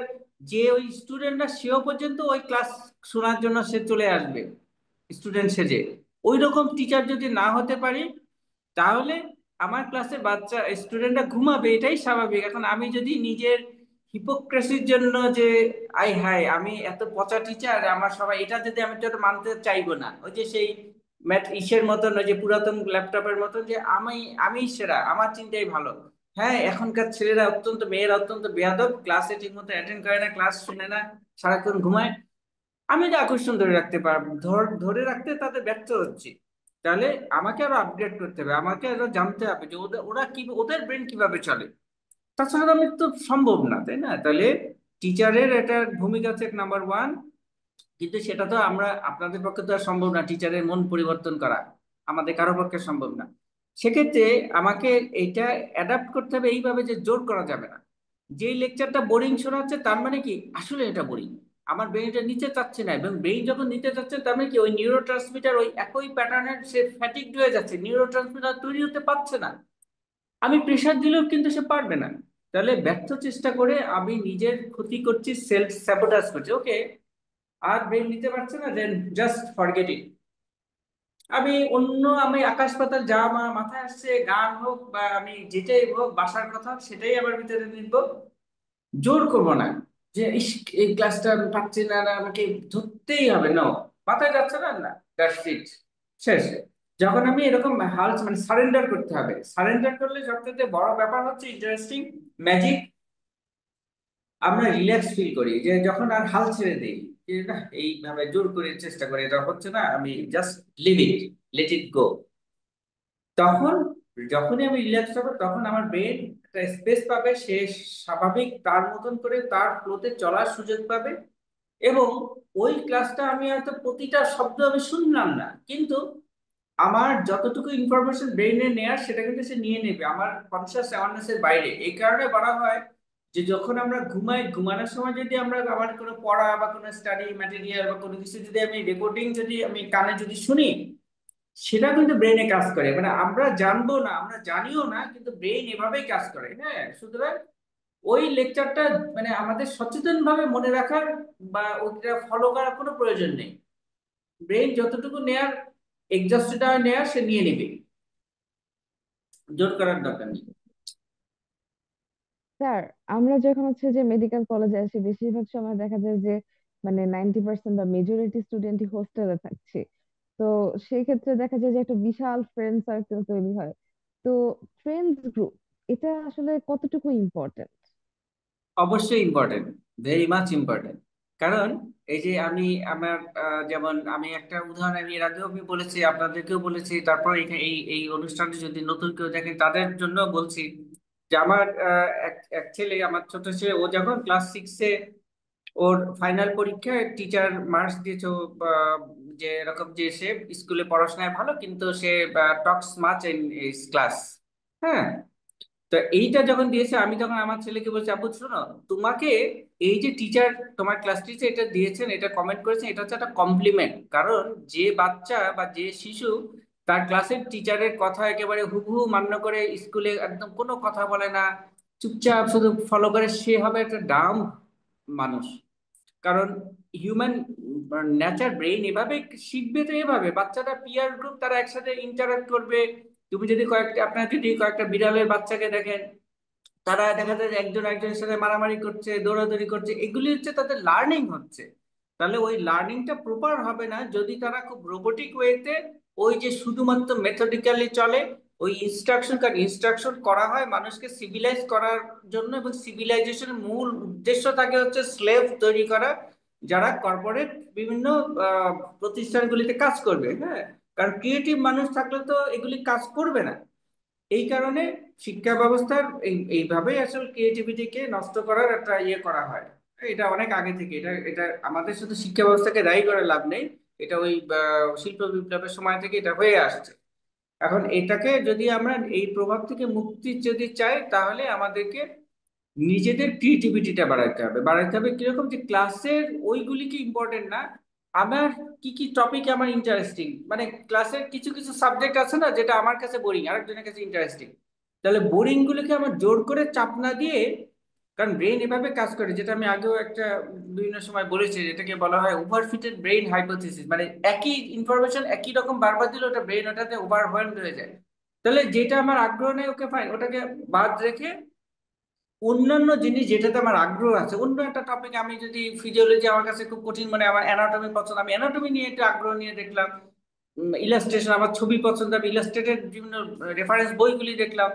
যে ওই স্টুডেন্টরা সেও পর্যন্ত ওই ক্লাস শোনার জন্য সে চলে আসবে স্টুডেন্ট সেজে। ওই রকম টিচার যদি না হতে পারি তাহলে আমার ক্লাসে বাচ্চা স্টুডেন্টরা ঘুমাবে, এটাই স্বাভাবিক। এখন আমি যদি নিজের হিপোক্রেসির জন্য যে আই হাই আমি এত পচা টিচার আমার সবাই, এটা যদি আমি তো মানতে চাইবো না। ওই যে সেই ম্যাথ ইসের মতন, ওই যে পুরাতন ল্যাপটপের মতন, যে আমি সেরা, আমার চিন্তাই ভালো। হ্যাঁ, এখনকার ছেলেরা অত্যন্ত, মেয়েরা অত্যন্ত বেয়াদব, ক্লাসে ঠিক মতো অ্যাটেন্ড করে না, ক্লাস শুনে না, সারাক্ষণ ঘুমায়। আমি যে আকর্ষণ ধরে রাখতে পারবো, ধরে রাখতে তাদের ব্যর্থ হচ্ছি। তাহলে আমাকে আরো আপগ্রেড করতে হবে, আমাকে আরো জানতে হবে যে ওরা কি, ওদের ব্রেন কিভাবে চলে। তাছাড়া তো আমি তো সম্ভব না, তাই না? তাহলে টিচারের এটা ভূমিকা হচ্ছে নাম্বার ওয়ান। কিন্তু সেটা তো আমরা, আপনাদের পক্ষে তো আর সম্ভব না টিচারের মন পরিবর্তন করা, আমাদের কারো পক্ষে সম্ভব না। সেক্ষেত্রে আমাকে এটা অ্যাডাপ্ট করতে হবে এইভাবে যে জোর করা যাবে না। যেই লেকচারটা বোরিং শোনাচ্ছে তার মানে কি আসলে এটা বোরিং, আমার ব্রেন এটা নিতে চাচ্ছে না। এবং ব্রেন যখন নিতে চাচ্ছে তার মানে কি ওই নিউরো ট্রান্সমিটার ওই একই প্যাটার্নের সে ফ্যাটিকড হয়ে যাচ্ছে, নিউরো ট্রান্সমিটার তৈরি হতে পারছে না। আমি প্রেশার দিলেও কিন্তু সে পারবে না। তাহলে ব্যর্থ চেষ্টা করে আমি নিজের ক্ষতি করছি, সেলফ স্যাবোটাজ করছি। ওকে, আর ব্রেন নিতে পারছে না, দেন জাস্ট ফরগেট ইট। আমি আকাশ পাতাল যা আমার মাথায় আসছে, গান হোক বা আমি যেটাই হোক বাসার কথা সেটাই আমার ভিতরে নিব। জোর করবো না যে ইস এই ক্লাসটা আমি পাচ্ছি না, না আমাকে ধরতেই হবে, না মাথায় যাচ্ছে না, না দ্যাটস ইট, শেষ। যখন আমি এরকম হাল মানে সারেন্ডার করতে হবে, সারেন্ডার করলে সবথেকে বড় ব্যাপার হচ্ছে ইন্টারেস্টিং ম্যাজিক, আমরা রিল্যাক্স ফিল করি যে যখন আর হাল ছেড়ে দিই, যে না এইভাবে জোর করে চেষ্টা করে এটা হচ্ছে না, আমি just leave it, let it go. তখন যখনই আমি রিল্যাক্স হবো তখন আমার ব্রেন একটা স্পেস পাবে, সে স্বাভাবিক তার মতন করে তার ফ্লোতে চলার সুযোগ পাবে। এবং ওই ক্লাসটা আমি হয়তো প্রতিটা শব্দ আমি শুনলাম না, কিন্তু আমার যতটুকু ইনফরমেশন ব্রেইনে নেয়ার সেটা কিন্তু সে নিয়ে নেবে আমার কনসিয়াস অ্যাওয়ারনেস এর বাইরে। এই কারণে বলা হয় যে যখন আমরা ঘুমাই, ঘুমানোর সময় যদি আমরা আমার কোনো পড়া বা কোনো স্টাডি ম্যাটেরিয়াল বা কোনো কিছু যদি আমি রেকর্ডিং যদি আমি কানে যদি শুনি, সেটা কিন্তু ব্রেনে কাজ করে। মানে আমরা জানবো না, আমরা জানিও না, কিন্তু ব্রেন এভাবেই কাজ করে। হ্যাঁ, সুতরাং ওই লেকচারটা মানে আমাদের সচেতন ভাবে মনে রাখার বা ওইটা ফলো করার কোনো প্রয়োজন নেই। ব্রেন যতটুকু নেয়ার, এক্সস্টটা নেয়ার সে নিয়ে নেবে, জোর করার দরকার নেই। স্যার, আমরা যখন হচ্ছে যে মেডিকেল কলেজে আসি বেশিরভাগ সময় দেখা যায় যে মানে 90% বা মেজরিটি স্টুডেন্টই হোস্টেলে থাকছি। তো সেই ক্ষেত্রে দেখা যায় যে একটা বিশাল ফ্রেন্ড সার্কেল তৈরি হয়। তো ফ্রেন্ডস গ্রুপ এটা আসলে কতটুকু ইম্পর্টেন্ট? অবশ্যই ইম্পর্টেন্ট, ভেরি মাচ ইম্পর্টেন্ট। কারণ এই যে আমি আমার যেমন আমি একটা উদাহরণ আমি এর আগেও আমি বলেছি, আপনাদেরকেও বলেছি, তারপর এই এই অনুষ্ঠানটি যদি নতুন কেউ দেখেন তাদের জন্য বলছি যে আমার এক ছেলে, আমার ছোট ছেলে, ও যখন ক্লাস 6-এ ওর ফাইনাল পরীক্ষায় টিচার মার্কস দিয়েছে যে এরকম যে সে স্কুলে পড়াশোনায় ভালো কিন্তু সে টক্স মাচ ইন ক্লাস। হ্যাঁ, তো এইটা যখন দিয়েছে আমি তখন আমার ছেলেকে বলছি, আব্বু শোনো, তোমাকে এই যে টিচার, তোমার ক্লাস টিচার এটা দিয়েছেন, এটা কমেন্ট করেছেন, এটা হচ্ছে একটা কমপ্লিমেন্ট। কারণ যে বাচ্চা বা যে শিশু তার ক্লাসের টিচারের কথা একেবারে হুবহু মান্য করে স্কুলে একদম কোনো কথা বলে না, চুপচাপ শুধু ফলো করে, সে হবে একটা ডাম মানুষ। কারণ হিউম্যান নেচার, ব্রেইন এভাবে শিখবে, তো এভাবে বাচ্চারা পিয়ার গ্রুপ তারা একসাথে ইন্টারাক্ট করবে। তুমি যদি কয়েকটা, আপনার যদি কয়েকটা বিড়ালের বাচ্চাকে দেখেন, তারা দেখা যায় যে একজন একজনের সাথে মারামারি করছে, দৌড়াদৌড়ি করছে, এগুলি হচ্ছে তাদের লার্নিং হচ্ছে। তাহলে ওই লার্নিংটা প্রপার হবে না যদি তারা খুব রোবোটিক ওয়েতে, ওই যে শুধুমাত্র মেথডিক্যালি চলে, ওই ইনস্ট্রাকশন, কারণ ইনস্ট্রাকশন করা হয় মানুষকে সিভিলাইজ করার জন্য, এবং সিভিলাইজেশনের মূল উদ্দেশ্য থাকে হচ্ছে স্লেভ তৈরি করা, যারা কর্পোরেট বিভিন্ন আহ, প্রতিষ্ঠানগুলিতে কাজ করবে। হ্যাঁ, কারণ ক্রিয়েটিভ মানুষ থাকলে তো এগুলি কাজ করবে না। এই কারণে শিক্ষা ব্যবস্থার এইভাবেই আসলে ক্রিয়েটিভিটিকে নষ্ট করার একটা ইয়ে করা হয়। এটা অনেক আগে থেকে, এটা এটা আমাদের শুধু শিক্ষা ব্যবস্থাকে দায়ী করে লাভ নেই। এটা ওই শিল্প বিপ্লবের সময় থেকে এটা হয়ে আসছে। এখন এটাকে যদি আমরা এই প্রভাব থেকে মুক্তি যদি চাই, তাহলে আমাদেরকে নিজেদের ক্রিয়েটিভিটিটা বাড়াইতে হবে কিরকম, যে ক্লাসের ওইগুলি কি ইম্পর্টেন্ট না, আমার কি কি টপিক আমার ইন্টারেস্টিং, মানে ক্লাসের কিছু কিছু সাবজেক্ট আছে না যেটা আমার কাছে বোরিং, আরেকজনের কাছে ইন্টারেস্টিং। তাহলে বোরিং গুলোকে আমার জোর করে চাপ না দিয়ে, কারণ ব্রেন এভাবে কাজ করে, যেটা আমি আগেও একটা বিভিন্ন সময় বলেছি, যেটাকে বলা হয় ওভারফিটেড ব্রেন হাইপোথিসিস, মানে একই ইনফরমেশন একই রকম বারবার দিলে ওটা ব্রেন ওটাতে ওভারওয়েলড হয়ে যায়। তাহলে যেটা আমার আগ্রহ নেই, ওকে ফাইন, ওটাকে বাদ রেখে অন্যান্য জিনিস যেটাতে আমার আগ্রহ আছে, অন্য একটা টপিক, আমি যদি ফিজিওলজি আমার কাছে খুব কঠিন, মানে আমার অ্যানাটমি পছন্দ, আমি অ্যানাটমি নিয়ে একটু আগ্রহ নিয়ে দেখলাম। ইলাস্ট্রেশন, আমার ছবি পছন্দ, আমি ইলাস্ট্রেটেড বিভিন্ন রেফারেন্স বইগুলি দেখলাম।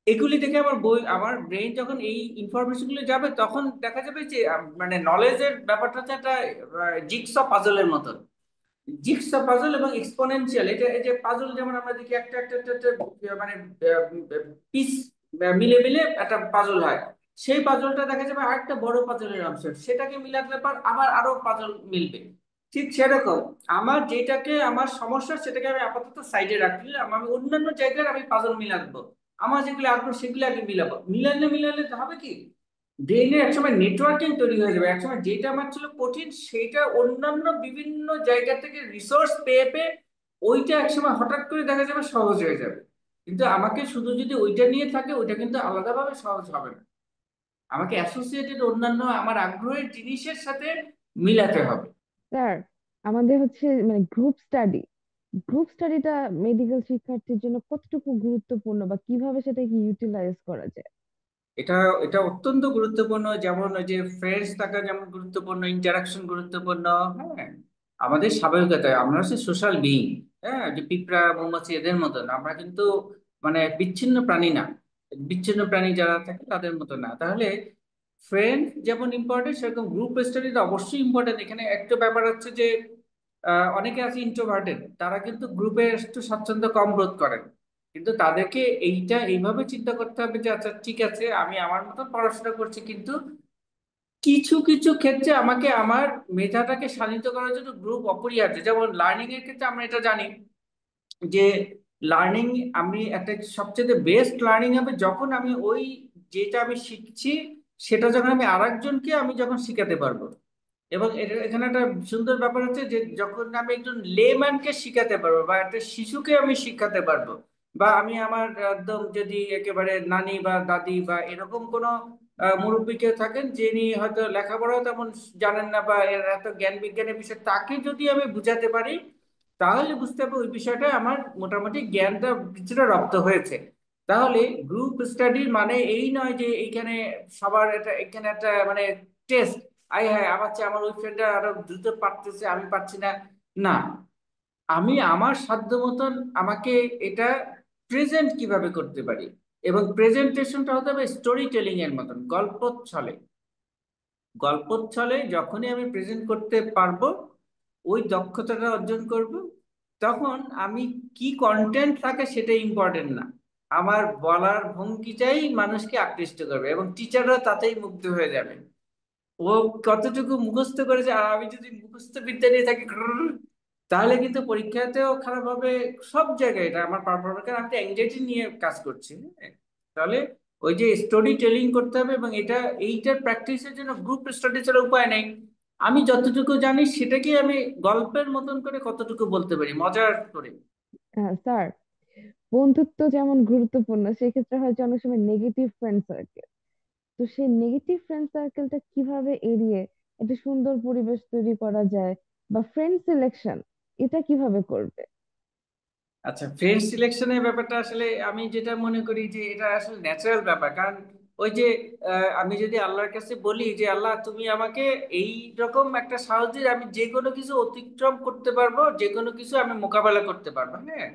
এগুলি দেখে আমার বই, আমার ব্রেন যখন এই ইনফরমেশন গুলো যাবে, তখন দেখা যাবে যে মানে নলেজের ব্যাপারটা হচ্ছে একটা জিগসা পাজলের মতন। জিগসা পাজল এবং এক্সপোনেনশিয়াল, এটা এই যে পাজল যেমন আমরা দেখি একটা একটা একটা একটা, মানে পিস মিলে মিলে একটা পাজল হয়, সেই পাজলটা দেখা যাবে আরেকটা বড় পাজলের অংশ, সেটাকে মিলাতে পর আবার আরো পাজল মিলবে। ঠিক সেরকম আমার যেটাকে আমার সমস্যা, সেটাকে আমি আপাতত সাইডে রাখলে আমি অন্যান্য জায়গায় আমি পাজল মিলাবো। আমার যেগুলো আগ্রহ সেগুলো আগে মিলাবো, মিলালে মিলালে হবে কি, ব্রেনে একসময় নেটওয়ার্কিং তৈরি হয়ে যাবে, একসময় যেটা আমার ছিল কঠিন সেটা অন্যান্য বিভিন্ন জায়গা থেকে রিসোর্স পেয়ে পেয়ে ওইটা একসময় হঠাৎ করে দেখা যাবে সহজ হয়ে যাবে। কিন্তু আমাকে শুধু যদি ওইটা নিয়ে থাকে, ওইটা কিন্তু আলাদাভাবে সহজ হবে না, আমাকে অ্যাসোসিয়েটেড অন্যান্য আমার আগ্রহের জিনিসের সাথে মিলাতে হবে। স্যার, আমাদের হচ্ছে মানে গ্রুপ স্টাডিটা মেডিকেল শিক্ষার্থীর জন্য কতটুকু গুরুত্বপূর্ণ বা কিভাবে সেটাকে ইউটিলাইজ করা যায়? এটা এটা অত্যন্ত গুরুত্বপূর্ণ, যেমন ওই যে ফ্রেন্ডস থাকা যেমন গুরুত্বপূর্ণ, ইন্টারাকশন গুরুত্বপূর্ণ। হ্যাঁ, আমাদের স্বাভাবিকতায় আমরা হচ্ছে সোশ্যাল বিইং। হ্যাঁ, যে পিঁপড়া মৌমাছি এদের মতন আমরা কিন্তু মানে বিচ্ছিন্ন প্রাণী না। বিচ্ছিন্ন প্রাণী যারা থাকে তাদের মতো না। তাহলে ফ্রেন্ড যেমন ইম্পর্টেন্ট, সেরকম গ্রুপ স্টাডিটা অবশ্যই ইম্পর্টেন্ট। এখানে একটা ব্যাপার হচ্ছে যে অনেকে আছে ইন্ট্রোভার্টেড, তারা কিন্তু গ্রুপে একটু স্বাচ্ছন্দ্য কম বোধ করেন। কিন্তু তাদেরকে এইটা এইভাবে চিন্তা করতে হবে যে আচ্ছা ঠিক আছে, আমি আমার মতো পড়াশোনা করছি, কিন্তু কিছু কিছু ক্ষেত্রে আমাকে আমার মেধাটাকে শানিত করার জন্য গ্রুপ অপরিহার্য। যেমন লার্নিং এর ক্ষেত্রে আমরা এটা জানি যে লার্নিং, আমি একটা সবচেয়ে বেস্ট লার্নিং হবে যখন আমি ওই যেটা আমি শিখছি সেটা যখন আমি আরেকজনকে আমি যখন শিখাতে পারবো। এবং এখানে একটা সুন্দর ব্যাপার হচ্ছে যে যখন আমি একজন লেম্যানকে শিখাতে পারবো বা একটা শিশুকে আমি শিখাতে পারবো, বা আমি আমার একদম যদি একেবারে নানি বা দাদি বা এরকম কোনো মুরব্বী কেউ থাকেন যিনি হয়তো লেখাপড়াও তেমন জানেন না বা এর এত জ্ঞান বিজ্ঞানের বিষয়, তাকে যদি আমি বুঝাতে পারি, তাহলে বুঝতে হবে ওই বিষয়টা আমার মোটামুটি জ্ঞানটা কিছুটা রপ্ত হয়েছে। তাহলে গ্রুপ স্টাডির মানে এই নয় যে এইখানে সবার এটা, এখানে একটা মানে টেস্ট, আই হ্যাঁ আমার চেয়ে আমার ওই ফ্রেন্ডরা আরো দ্রুত পারতেছে, আমি পারছি না। না, আমি আমার সাধ্য মতন আমাকে এটা প্রেজেন্ট কিভাবে করতে পারি, এবং প্রেজেন্টেশনটা হতে হবে স্টোরি টেলিং এর মতন, গল্পচ্ছলে। গল্পচ্ছলে যখনই আমি প্রেজেন্ট করতে পারবো, ওই দক্ষতাটা অর্জন করব, তখন আমি কি কন্টেন্ট থাকে সেটা ইম্পর্টেন্ট না, আমার বলার ভঙ্গিটাই মানুষকে আকৃষ্ট করবে এবং টিচাররা তাতেই মুগ্ধ হয়ে যাবে। ও কতটুকু মুখস্থ করেছে, আর আমি যদি মুখস্থ বিদ্যা নিয়ে থাকি তাহলে কিন্তু পরীক্ষাতেও খারাপ হবে। সব জায়গায় এটা আমার পারফরমেন্স, কারণ আমি তো অ্যাংজাইটি নিয়ে কাজ করছি, হ্যাঁ। তাহলে ওই যে স্টোরি টেলিং করতে হবে, এবং এইটার প্র্যাকটিসের জন্য গ্রুপ স্টাডি ছাড়া উপায় নেই। আমি যতটুকু জানি সেটাকে আমি গল্পের মতন করে কতটুকু বলতে পারি মজার করে। হ্যাঁ স্যার, বন্ধুত্ব যেমন গুরুত্বপূর্ণ, সেক্ষেত্রে হয়তো অনেক সময় নেগেটিভ ফ্রেন্ড সার্কেল, তো সেই নেগেটিভ ফ্রেন্ড সার্কেলটা কিভাবে এড়িয়ে একটা সুন্দর পরিবেশ তৈরি করা যায়, বা ফ্রেন্ড সিলেকশন এটা কিভাবে করবে? আচ্ছা, ফ্রেন্ড সিলেকশনের ব্যাপারটা আসলে আমি যেটা মনে করি যে এটা আসলে ন্যাচারাল ব্যাপার। কারণ ওই যে আমি যদি আল্লাহর কাছে বলি যে আল্লাহ তুমি আমাকে এই রকম একটা সাহস দিয়ে আমি যে কোনো কিছু অতিক্রম করতে পারবো, যে কোনো কিছু আমি মোকাবেলা করতে পারবো, হ্যাঁ।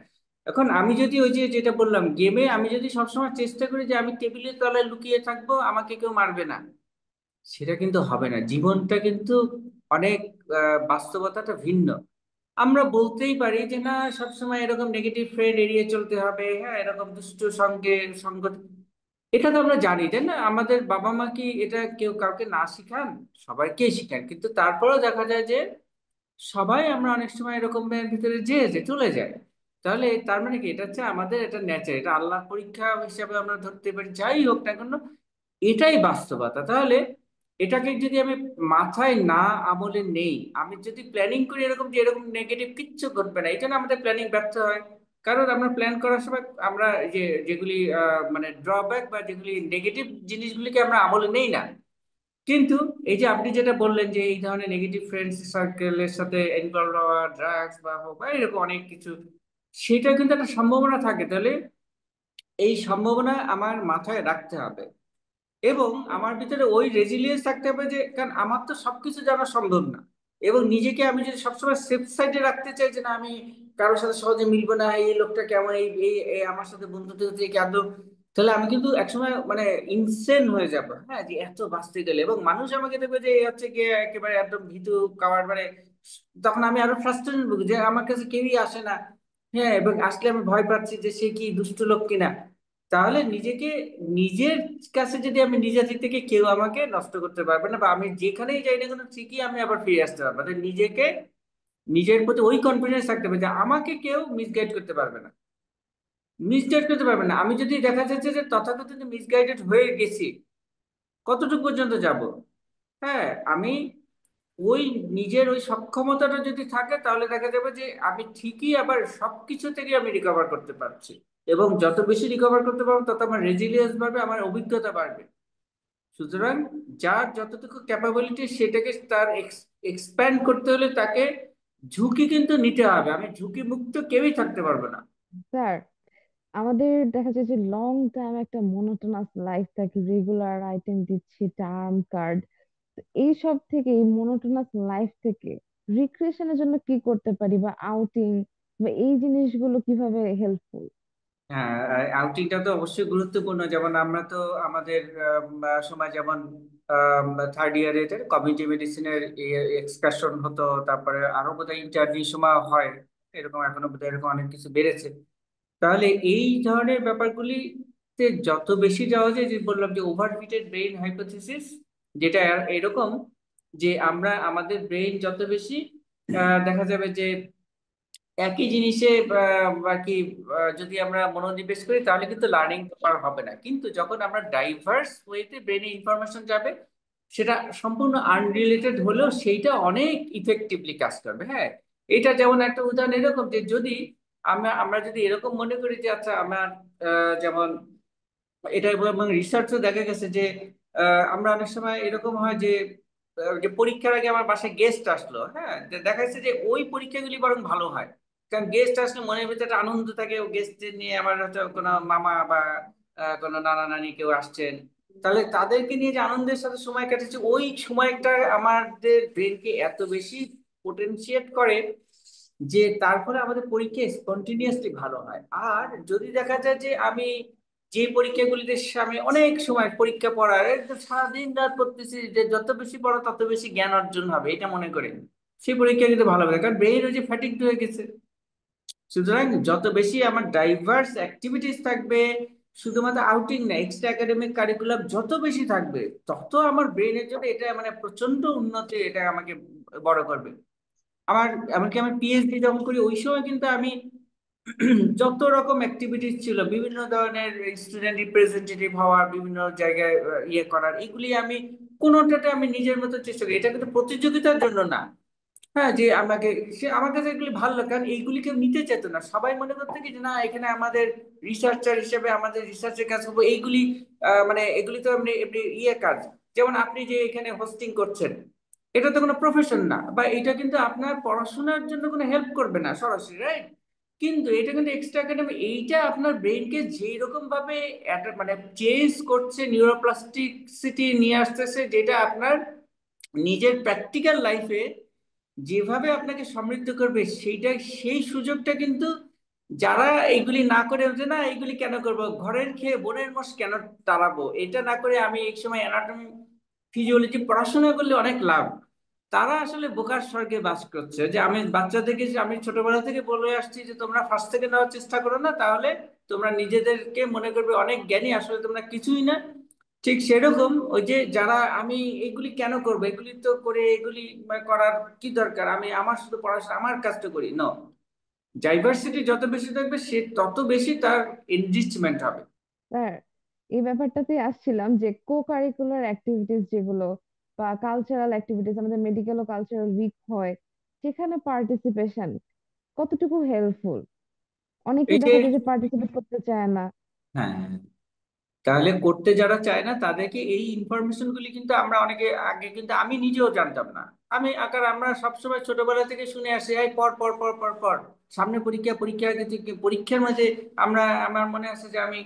এখন আমি যদি ওই যে যেটা বললাম গেমে, আমি যদি সবসময় চেষ্টা করি যে আমি টেবিলের তলায় লুকিয়ে থাকবো, আমাকে কেউ মারবে না, সেটা কিন্তু হবে না। জীবনটা কিন্তু অনেক বাস্তবতাটা ভিন্ন। আমরা বলতেই পারি যে না, সবসময় এরকম নেগেটিভ ফ্রেন্ড এড়িয়ে চলতে হবে, হ্যাঁ, এরকম দুষ্ট সঙ্গ। এটা তো আমরা জানি, তাই না? আমাদের বাবা মা কি এটা কেউ কাউকে না শিখান? সবাইকেই শিখান, কিন্তু তারপরেও দেখা যায় যে সবাই আমরা অনেক সময় এরকমের ভিতরে যে যে চলে যায়। তাহলে তার মানে কি, এটা হচ্ছে আমাদের এটা নেচার, এটা আল্লাহর পরীক্ষা হিসাবে আমরা ধরতে পারি। যাই হোক না কেন, এটাই বাস্তবতা। তাহলে এটাকে যদি আমি মাথায় না আমলে নেই, আমি যদি প্ল্যানিং করি এরকম যে এরকম নেগেটিভ কিচ্ছু ঘটবে না, এটা না আমাদের প্ল্যানিং ব্যর্থ হয়। কারণ আমরা প্ল্যান করার সময় আমরা যে যেগুলি মানে ড্রব্যাক বা যেগুলি নেগেটিভ জিনিসগুলিকে আমরা আমলে নেই না। কিন্তু এই যে আপনি যেটা বললেন যে এই ধরনের নেগেটিভ ফ্রেন্ডস সার্কেলের সাথে ইনভলভ হওয়া, ড্রাগস বা হোক বা এরকম অনেক কিছু, সেটা কিন্তু একটা সম্ভাবনা থাকে। তাহলে এই সম্ভাবনা আমার মাথায় রাখতে হবে, এবং আমার ভিতরে ওই রেজিলিয়েন্স থাকতে হবে যে কারণ আমার তো সবকিছু জানা সম্ভব না। এবং নিজেকে আমি যদি সবসময় সেফ সাইডে রাখতে চাই যে না আমি কারোর সাথে সহজে মিলবো না, এই লোকটা কেমন, এই এই এই আমার সাথে বন্ধুত্ব হচ্ছে কেন, তাহলে আমি কিন্তু একসময় মানে ইনসেন হয়ে যাব, হ্যাঁ, যে এত বাঁচতে গেলে। এবং মানুষ আমাকে দেখবে যে এই হচ্ছে গিয়ে একেবারে একদম ভীতু কাওয়ার মানে, তখন আমি আরো ফ্রাস্ট্রেশন ভুগি যে আমার কাছে কেউই আসে না, হ্যাঁ, এবং আসলে আমি ভয় পাচ্ছি যে সে কি দুষ্ট লোক কিনা। তাহলে নিজেকে, নিজের কাছে যদি আমি নিজে থেকে, কেউ আমাকে নষ্ট করতে পারবে না, বা আমি যেখানেই যাই না কেন ঠিকই আমি আবার ফিরে আসতে পারবো। তাই নিজেকে, নিজের প্রতি ওই কনফিডেন্স থাকতে হবে যে আমাকে কেউ মিসগাইড করতে পারবে না, মিসগাইড করতে পারবে না। আমি যদি দেখা যাচ্ছে যে তথাকথিত মিসগাইডেড হয়ে গেছি, কতটুকু পর্যন্ত যাব? হ্যাঁ, আমি ওই নিজের ওই সক্ষমতাটা যদি থাকে, তাহলে দেখা যাবে যে আমি ঠিকই আবার সবকিছু থেকে আমি রিকভার করতে পারছি। এবং যত বেশি রিকভার করতে পারবো তত আমার রেজিলিয়েন্স বাড়বে, আমার অভিজ্ঞতা বাড়বে। সুতরাং যার যতটুকু ক্যাপাবিলিটি সেটাকে তার এক্সপ্যান্ড করতে হলে তাকে ঝুঁকি কিন্তু নিতে হবে। আমি ঝুঁকি মুক্ত কেউই থাকতে পারবে না। স্যার, আমাদের দেখা যায় যে লং টাইম একটা মোনোটোনাস লাইফ থাকে, রেগুলার আইটেম দিচ্ছি, টার্ম কার্ড, এই সব থেকে, এই মোনোটোনাস লাইফ থেকে রিক্রিয়েশনের জন্য কি করতে পারি, বা আউটিং, বা এই জিনিসগুলো কিভাবে হেল্পফুল? হ্যাঁ, আউটিংটা তো অবশ্যই গুরুত্বপূর্ণ। যেমন আমরা তো আমাদের সময় যেমন থার্ড ইয়ারে কমিউনিটি মেডিসিনের এক্সকার্শন হতো, তারপরে আরো বোধহয় ইন্টারভিউ সময় হয়, এরকম এখনো বোধহয় এরকম অনেক কিছু বেড়েছে। তাহলে এই ধরনের ব্যাপারগুলিতে যত বেশি যাওয়া যায়, যে বললাম যে ওভারফিটেড ব্রেইন হাইপোথিসিস, যেটা এরকম যে আমরা আমাদের ব্রেইন যত বেশি দেখা যাবে যে একই জিনিসে আর কি যদি আমরা মনোনিবেশ করি, তাহলে কিন্তু লার্নিং হবে না। কিন্তু যখন আমরা ডাইভার্স ওয়েতে ব্রেনে ইনফরমেশন যাবে, সেটা সম্পূর্ণ আনরিলেটেড হলেও সেইটা অনেক ইফেক্টিভলি কাজ করবে, হ্যাঁ। এটা যেমন একটা উদাহরণ এরকম যে যদি আমরা আমরা যদি এরকম মনে করি যে আচ্ছা আমার যেমন এটা এবং রিসার্চও দেখা গেছে যে আমরা অনেক সময় এরকম হয় যে যে পরীক্ষার আগে আমার বাসায় গেস্ট আসলো, হ্যাঁ, দেখা যাচ্ছে যে ওই পরীক্ষাগুলি বরং ভালো হয়। কারণ গেস্ট আসলে মনের ভিতরে একটা আনন্দ থাকে, ও গেস্টদের নিয়ে আমার হয়তো কোনো মামা বা কোনো নানা নানি কেউ আসছেন, তাহলে তাদেরকে নিয়ে যে আনন্দের সাথে সময় কাটাচ্ছে, ওই সময়টা আমাদের ব্রেনকে এত বেশি পোটেনশিয়েট করে যে তার ফলে আমাদের পরীক্ষা স্পন্টিনিয়াসলি ভালো হয়। আর যদি দেখা যায় যে আমি যে পরীক্ষাগুলিতে আমি অনেক সময় পরীক্ষা পড়ার একদম সারাদিন রাত পড়তেছি, যে যত বেশি পড়ো তত বেশি জ্ঞান অর্জন হবে এটা মনে করেন, সেই পরীক্ষা কিন্তু ভালো হবে, কারণ ব্রেইন ওই যে ফ্যাটিক হয়ে গেছে। সুতরাং যত বেশি আমার ডাইভার্স অ্যাক্টিভিটিস থাকবে, শুধুমাত্র আউটিং না, এক্সট্রা একাডেমিক কারিকুলাম যত বেশি থাকবে, তত আমার ব্রেনের জন্য এটা মানে প্রচন্ড উন্নতি, এটা আমাকে বড় করবে। আমার এমনকি আমি পিএইচডি যখন করি ওই সময় কিন্তু আমি যত রকম অ্যাক্টিভিটিস ছিল, বিভিন্ন ধরনের স্টুডেন্ট রিপ্রেজেন্টেটিভ হওয়ার, বিভিন্ন জায়গায় ইয়ে করার, এগুলি আমি কোনোটাতে আমি নিজের মতো চেষ্টা করি, এটা কিন্তু প্রতিযোগিতার জন্য না। হ্যাঁ, যে আমাকে, সে আমার কাছে এগুলি ভালো লাগে, কারণ এইগুলিকে নিতে চেত না, সবাই মনে করতে কি যে না এখানে আমাদের রিসার্চার হিসেবে আমাদের রিসার্চের কাজ করবো এইগুলি, মানে এগুলি তো এমনি এমনি ইয়ে কাজ। যেমন আপনি যে এখানে হোস্টিং করছেন, এটা তো কোনো প্রফেশন না, বা এটা কিন্তু আপনার পড়াশোনার জন্য কোনো হেল্প করবে না সরাসরি, রাইট? কিন্তু এটা কিন্তু এক্সট্রা একাডেমি, এইটা আপনার ব্রেনকে যেই রকম ভাবে মানে চেঞ্জ করছে, নিউরোপ্লাস্টিসিটি নিয়ে আসতেছে, যেটা আপনার নিজের প্র্যাকটিক্যাল লাইফে যেভাবে আপনাকে সমৃদ্ধ করবে, সেইটা, সেই সুযোগটা কিন্তু যারা এইগুলি না করে, যে না এইগুলি কেন করব, ঘরের খেয়ে বনের মোষ কেন তাড়াবো, এটা না করে আমি এই সময় অ্যানাটমি ফিজিওলজি পড়াশোনা করলে অনেক লাভ, তারা আসলে বোকার স্বর্গে বাস করছে। যে আমি বাচ্চাদেরকে, যে আমি ছোটবেলা থেকে বলে আসছি যে তোমরা ফার্স্ট থেকে নেওয়ার চেষ্টা করো না, তাহলে তোমরা নিজেদেরকে মনে করবে অনেক জ্ঞানী, আসলে তোমরা কিছুই না। ঠিক সেরকম ওই যে যারা, আমি এগুলি কেন করবো, এগুলি তো করে এগুলি করার কি দরকার, আমি আমার শুধু পড়াশোনা আমার কাজটা করি, নো। ডাইভার্সিটি যত বেশি থাকবে সে তত বেশি তার এনরিচমেন্ট হবে। স্যার, এই ব্যাপারটাতে আসছিলাম যে কো কারিকুলার অ্যাক্টিভিটিস যেগুলো বা কালচারাল অ্যাক্টিভিটিস, আমাদের মেডিকেল ও কালচারাল উইক হয়, সেখানে পার্টিসিপেশন কতটুকু হেল্পফুল? এই অনেকেই যে, দেখা যায় যে পার্টিসিপেট করতে চায় না। হ্যাঁ, তাহলে করতে যারা চায় না তাদেরকে এই ইনফরমেশন গুলি কিন্তু আমরা অনেকে আগে কিন্তু আমি নিজেও জানতাম না। আমি আকার আমরা সবসময় ছোটবেলা থেকে শুনে আসি, এই পর পর পর পর পর, সামনে পরীক্ষা, পরীক্ষা আগে থেকে পরীক্ষার মাঝে আমরা, আমার মনে আছে যে আমি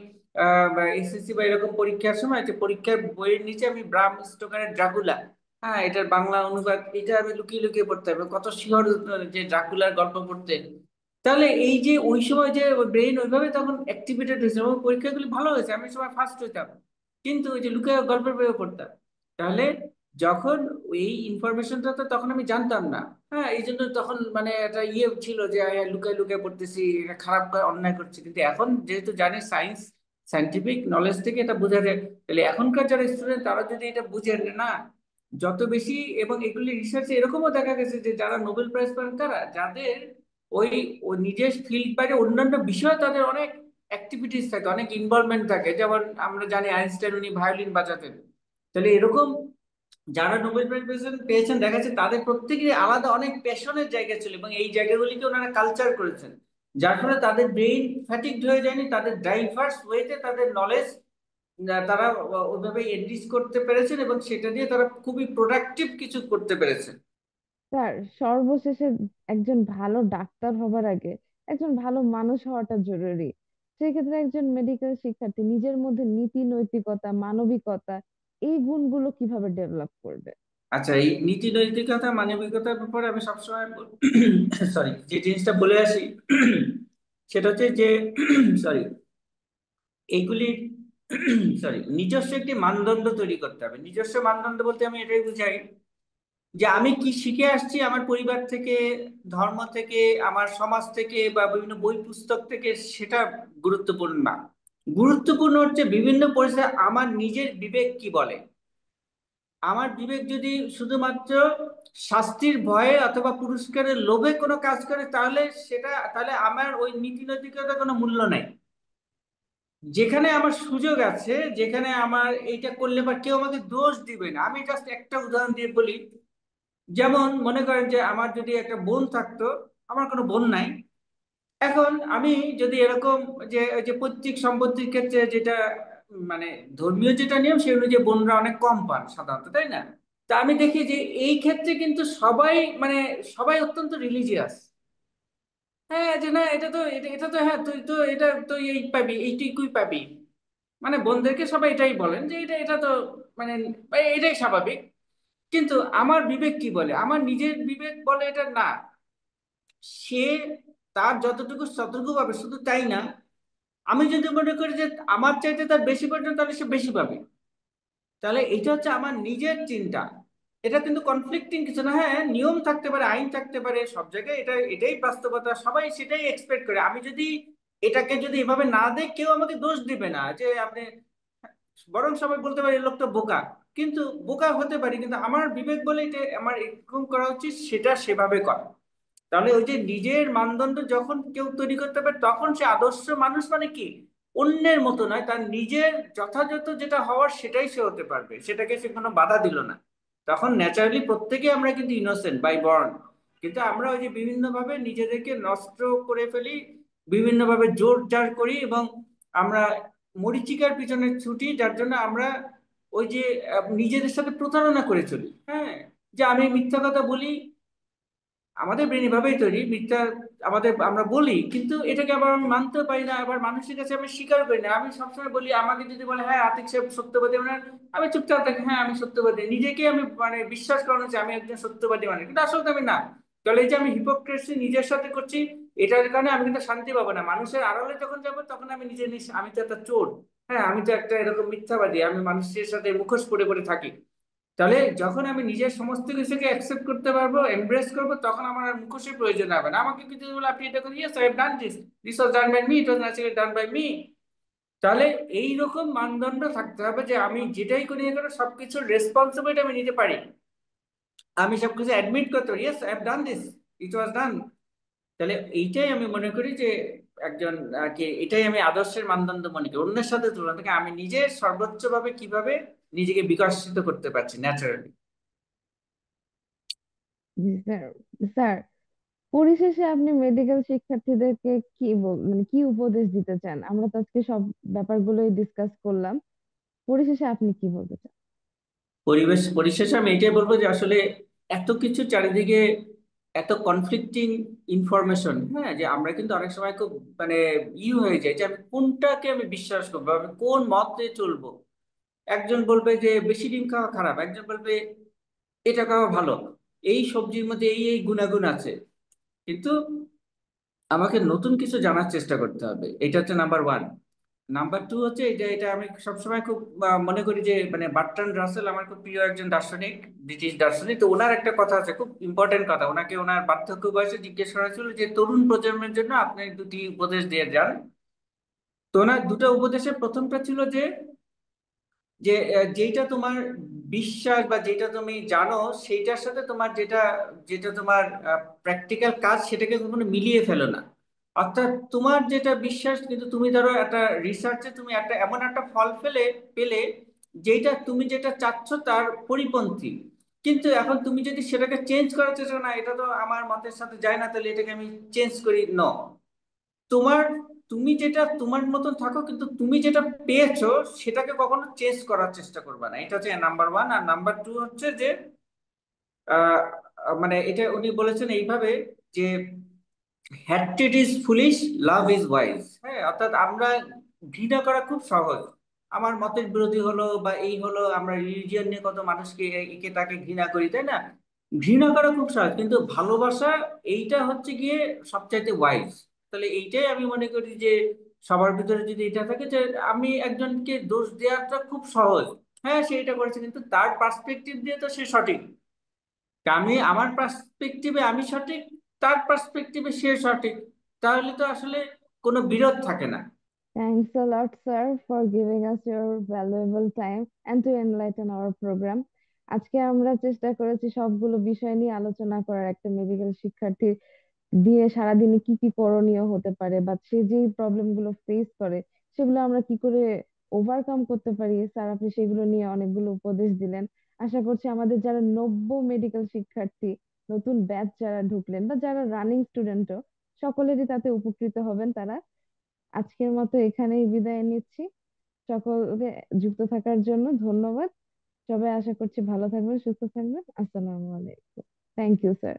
এসএসসি বা এরকম পরীক্ষার সময় যে পরীক্ষার বইয়ের নিচে আমি ব্রাম স্টোকারের ড্রাকুলা, হ্যাঁ এটার বাংলা অনুবাদ, এটা আমি লুকিয়ে লুকিয়ে পড়তে হবে, কত শিহর যে ড্রাকুলার গল্প পড়তে। তাহলে এই যে ওই সময় যে ব্রেন ওইভাবে তখন অ্যাক্টিভেটেড হয়েছে এবং পরীক্ষাগুলি ভালো হয়েছে, আমি সময় ফার্স্ট হইতাম, কিন্তু ওই যে লুকায় গল্পের বইও পড়তাম। তাহলে যখন এই ইনফরমেশনটা তো তখন আমি জানতাম না, হ্যাঁ এই জন্য তখন মানে একটা ইয়ে ছিল যে লুকায় লুকায় পড়তেছি, এটা খারাপ অন্যায় করছি, কিন্তু এখন যেহেতু জানি সায়েন্স, সায়েন্টিফিক নলেজ থেকে এটা বোঝা যায়, তাহলে এখনকার যারা স্টুডেন্ট তারা যদি এটা বুঝেন না, যত বেশি, এবং এগুলি রিসার্চে এরকমও দেখা গেছে যে যারা নোবেল প্রাইজ পান তারা, যাদের ওই ওই নিজের ফিল্ড বাইরে অন্যান্য বিষয়ে তাদের অনেক অ্যাক্টিভিটিস থাকে, অনেক ইনভলভমেন্ট থাকে, যেমন আমরা জানি আইনস্টাইন উনি ভায়োলিন বাজাতেন। তাহলে এরকম যারা নোবেল প্রাইজ পেয়েছেন পেয়েছেন দেখা যাচ্ছে তাদের প্রত্যেকেরই আলাদা অনেক প্যাশনের জায়গা ছিল, এবং এই জায়গাগুলিকে ওনারা কালচার করেছেন, যার ফলে তাদের ব্রেইন ফ্যাটিকড হয়ে যায়নি, তাদের ডাইভার্স ওয়েতে তাদের নলেজ তারা ওইভাবে এনরিচ করতে পেরেছেন, এবং সেটা দিয়ে তারা খুবই প্রোডাক্টিভ কিছু করতে পেরেছেন। স্যার, সর্বশেষে একজন ভালো ডাক্তার হবার আগে একজন ভালো মানুষ হওয়াটা জরুরি। সেক্ষেত্রে একজন মেডিকেল শিক্ষার্থী নিজের মধ্যে নীতি নৈতিকতা, মানবিকতা, এই গুণগুলো কিভাবে ডেভেলপ করবে? আচ্ছা, এই নীতি নৈতিকতা মানবিকতার ব্যাপারে আমি সবসময় সরি যে জিনিসটা বলে আসি সেটা হচ্ছে যে সরি এইগুলি সরি নিজস্ব একটি মানদণ্ড তৈরি করতে হবে। নিজস্ব মানদণ্ড বলতে আমি এটাই বুঝাই যে আমি কি শিখে আসছি আমার পরিবার থেকে, ধর্ম থেকে, আমার সমাজ থেকে, বা বিভিন্ন বই পুস্তক থেকে, সেটা গুরুত্বপূর্ণ না। গুরুত্বপূর্ণ হচ্ছে বিভিন্ন পরিস্থিতি আমার নিজের বিবেক কি বলে। আমার বিবেক যদি শুধুমাত্র শাস্তির ভয়ে অথবা পুরস্কারের লোভে কোনো কাজ করে, তাহলে সেটা, তাহলে আমার ওই নীতি নৈতিকতার কোনো মূল্য নাই। যেখানে আমার সুযোগ আছে, যেখানে আমার এইটা করলে বা কেউ আমাকে দোষ দিবে না, আমি জাস্ট একটা উদাহরণ দিয়ে বলি। যেমন মনে করেন যে আমার যদি একটা বোন থাকতো, আমার কোনো বোন নাই, এখন আমি যদি এরকম যে ওই যে পৈতৃক সম্পত্তির ক্ষেত্রে যেটা মানে ধর্মীয় যেটা নিয়ম সেই অনুযায়ী বোনরা অনেক কম পান সাধারণত, তাই না? তা আমি দেখি যে এই ক্ষেত্রে কিন্তু সবাই মানে সবাই অত্যন্ত রিলিজিয়াস। হ্যাঁ, যে না এটা তো এটা তো হ্যাঁ তুই তো এটা তো এই পাবি, এইটুকুই পাবি, মানে বোনদেরকে সবাই এটাই বলেন যে এটা এটা তো মানে এটাই স্বাভাবিক। কিন্তু আমার বিবেক কি বলে, আমার নিজের বিবেক বলে এটা না, সে তার যতটুকু ততটুকু পাবে, শুধু তাই না, আমি যদি মনে করি যে আমার চাইতে তার বেশি প্রয়োজন, তাহলে সে বেশি পাবে। তাহলে এটা হচ্ছে আমার নিজের চিন্তা। এটা কিন্তু কনফ্লিক্টিং কিছু না। হ্যাঁ, নিয়ম থাকতে পারে, আইন থাকতে পারে, সব জায়গায় এটা, এটাই বাস্তবতা, সবাই সেটাই এক্সপেক্ট করে। আমি যদি এটাকে যদি এভাবে না দেখ, কেউ আমাকে দোষ দিবে না যে আপনি, বরং সবাই বলতে পারে এই লোকটা বোকা। কিন্তু বোকা হতে পারি, কিন্তু আমার বিবেক বলে এটা আমার এরকম করা উচিত, সেটা সেভাবে করা। তাহলে ওই যে নিজের মানদণ্ড যখন কেউ তৈরি করতে পারে, তখন সে আদর্শ মানুষ মানে কি, অন্যের মতো নয়, তার নিজের যথাযথ যেটা হওয়ার সেটাই সে হতে পারবে, সেটাকে সে কোনো বাধা দিল না। তখন ন্যাচারালি প্রত্যেকে আমরা কিন্তু ইনোসেন্ট বাই বর্ন। কিন্তু আমরা ওই যে বিভিন্ন ভাবে নিজেদেরকে নষ্ট করে ফেলি, বিভিন্ন ভাবে জোর জার করি, এবং আমরা মরীচিকার পিছনে ছুটি, যার জন্য আমরা ওই যে নিজেদের সাথে প্রতারণা করে চলি। হ্যাঁ, যে আমি মিথ্যা কথা বলি, আমাদের ব্রেন এভাবেই তৈরি, মিথ্যা আমাদের আমরা বলি, কিন্তু এটাকে আবার আমি মানতেও পারি না, আবার মানুষের কাছে আমি স্বীকার করি না। আমি সবসময় বলি, আমাকে যদি বলে হ্যাঁ আতিক সাহেব সত্যবাদী, মানে আমি চুপচাপ থাকি, হ্যাঁ আমি সত্যবাদী, নিজেকে আমি মানে বিশ্বাস করানো যে আমি একজন সত্যবাদী মানে, কিন্তু আসলে তো আমি না। তাহলে এই যে আমি হিপোক্রেসি নিজের সাথে করছি, এটার কারণে আমি কিন্তু শান্তি পাবো না। মানুষের আড়ালে যখন যাবো, তখন আমি নিজে আমি তো একটা চোর, হ্যাঁ আমি তো একটা এরকম মিথ্যাবাদী, আমি মানুষের সাথে মুখোশ পরে পরে থাকি। তাহলে যখন আমি নিজের সমস্ত কিছুকে অ্যাকসেপ্ট করতে পারবো, এমব্রেস করবো, তখন আমার আর মুখোশের প্রয়োজন হবে না। আমাকে কিছু বলে আপনি এটা করেন, yes I have done this, this was done by me, it was naturally done by me. তাহলে এই রকম মানদণ্ড থাকতে হবে যে আমি যেটাই করি না কেন সবকিছুর রেসপন্সিবিলিটি আমি নিতে পারি, আমি সবকিছু অ্যাডমিট করতে পারি, yes I have done this, it was done. তাহলে এইটাই আমি মনে করি যে একজন কি, এটাই আমি আদর্শের মানদণ্ড মনে করি। অন্যের সাথে তুলনা থেকে আমি নিজের সর্বোচ্চ ভাবে কিভাবে নিজেকে বিকশিত করতে পারছি ন্যাচারালি। জি স্যার। স্যার, পরিশেষে আপনি মেডিকেল শিক্ষার্থীদেরকে কি মানে কি উপদেশ দিতে চান? আমরা তো আজকে সব ব্যাপারগুলোই ডিসকাস করলাম, পরিশেষে আপনি কি বলতে চান? পরিবেশ পরিশেষে আমি এটাই বলবো যে আসলে এত কিছু চারিদিকে, এত কনফ্লিক্টিং ইনফরমেশন, হ্যাঁ, যে আমরা কিন্তু অনেক সময় খুব মানে হয়ে যায় যে আমি কোনটাকে আমি বিশ্বাস করবো, আমি কোন মতে চলবো। একজন বলবে যে বেশি ডিম খাওয়া খারাপ, একজন বলবে এটা খাওয়া ভালো, এই সবজির মধ্যে এই এই গুণাগুণ আছে। কিন্তু আমাকে নতুন কিছু জানার চেষ্টা করতে হবে, এটা হচ্ছে নাম্বার ওয়ান। নাম্বার টু হচ্ছে, এটা এটা আমি সবসময় খুব মনে করি যে মানে বার্ট্রান্ড রাসেল আমার খুব প্রিয় একজন দার্শনিক, ব্রিটিশ দার্শনিক। তো ওনার একটা কথা আছে, খুব ইম্পর্টেন্ট কথা, ওনাকে ওনার বার্ধক্য বয়সে জিজ্ঞেস করা হয়েছিল যে তরুণ প্রজন্মের জন্য আপনি দুটি উপদেশ দিয়ে যান। তো ওনার দুটো উপদেশের প্রথমটা ছিল যে, যেটা তোমার বিশ্বাস বা যেটা তুমি জানো, সেইটার সাথে তোমার যেটা, যেটা তোমার প্র্যাকটিক্যাল কাজ, সেটাকে কখনো মিলিয়ে ফেলো না। অর্থাৎ তোমার যেটা বিশ্বাস, কিন্তু তুমি ধরো একটা রিসার্চে তুমি একটা এমন একটা ফল পেলে যেটা তুমি যেটা চাচ্ছ তার পরিপন্থী, কিন্তু এখন তুমি যদি সেটাকে চেঞ্জ করার চেষ্টা করো, না এটা তো আমার মতের সাথে যায় না, তাহলে এটাকে আমি চেঞ্জ করি, তোমার, তুমি যেটা তোমার মতন থাকো, কিন্তু তুমি যেটা পেয়েছো সেটাকে কখনো চেঞ্জ করার চেষ্টা করবে না। এটা হচ্ছে নাম্বার ওয়ান। আর নাম্বার টু হচ্ছে যে আহ, মানে এটা উনি বলেছেন এইভাবে যে হ্যাট্রেড is foolish, love is wise. হ্যাঁ, অর্থাৎ আমরা ঘৃণা করা খুব সহজ, আমার মতের বিরোধী হলো বা এই হলো, আমরা রিলিজিয়ন নিয়ে কত মানুষকে একে তাকে ঘৃণা করি, তাই না? ঘৃণা করা খুব সহজ, কিন্তু ভালোবাসা, এইটা হচ্ছে গিয়ে সবচাইতে ওয়াইজ। তাহলে এইটাই আমি মনে করি যে সবার ভিতরে যদি এটা থাকে যে আমি একজনকে দোষ দেওয়াটা খুব সহজ, হ্যাঁ সে এটা করেছে, কিন্তু তার পার্সপেক্টিভ দিয়ে তো সে সঠিক। তা আমি আমার পার্সপেক্টিভে আমি সঠিক, তার পার্সপেক্টিভে সে সঠিক, তাহলে তো আসলে কোনো বিরোধ থাকে না। Thanks a lot, sir, for giving us your valuable time and to enlighten our program. আজকে আমরা চেষ্টা করেছি সবগুলো বিষয় নিয়ে আলোচনা করার, একটা মেডিকেল শিক্ষার্থী দিয়ে সারাদিনে কি কি করণীয় হতে পারে, বা সে যেই প্রবলেম গুলো ফেস করে সেগুলো আমরা কি করে ওভারকাম করতে পারি। স্যার, আপনি সেগুলো নিয়ে অনেকগুলো উপদেশ দিলেন। আশা করছি আমাদের যারা নব্য মেডিকেল শিক্ষার্থী, নতুন ব্যাচ যারা ঢুকলেন বা যারা রানিং স্টুডেন্টও, সকলেরই তাতে উপকৃত হবেন তারা। আজকের মতো এখানেই বিদায় নিচ্ছি। সকলকে যুক্ত থাকার জন্য ধন্যবাদ। সবাই আশা করছি ভালো থাকবেন, সুস্থ থাকবেন। আসসালামু আলাইকুম। Thank you sir.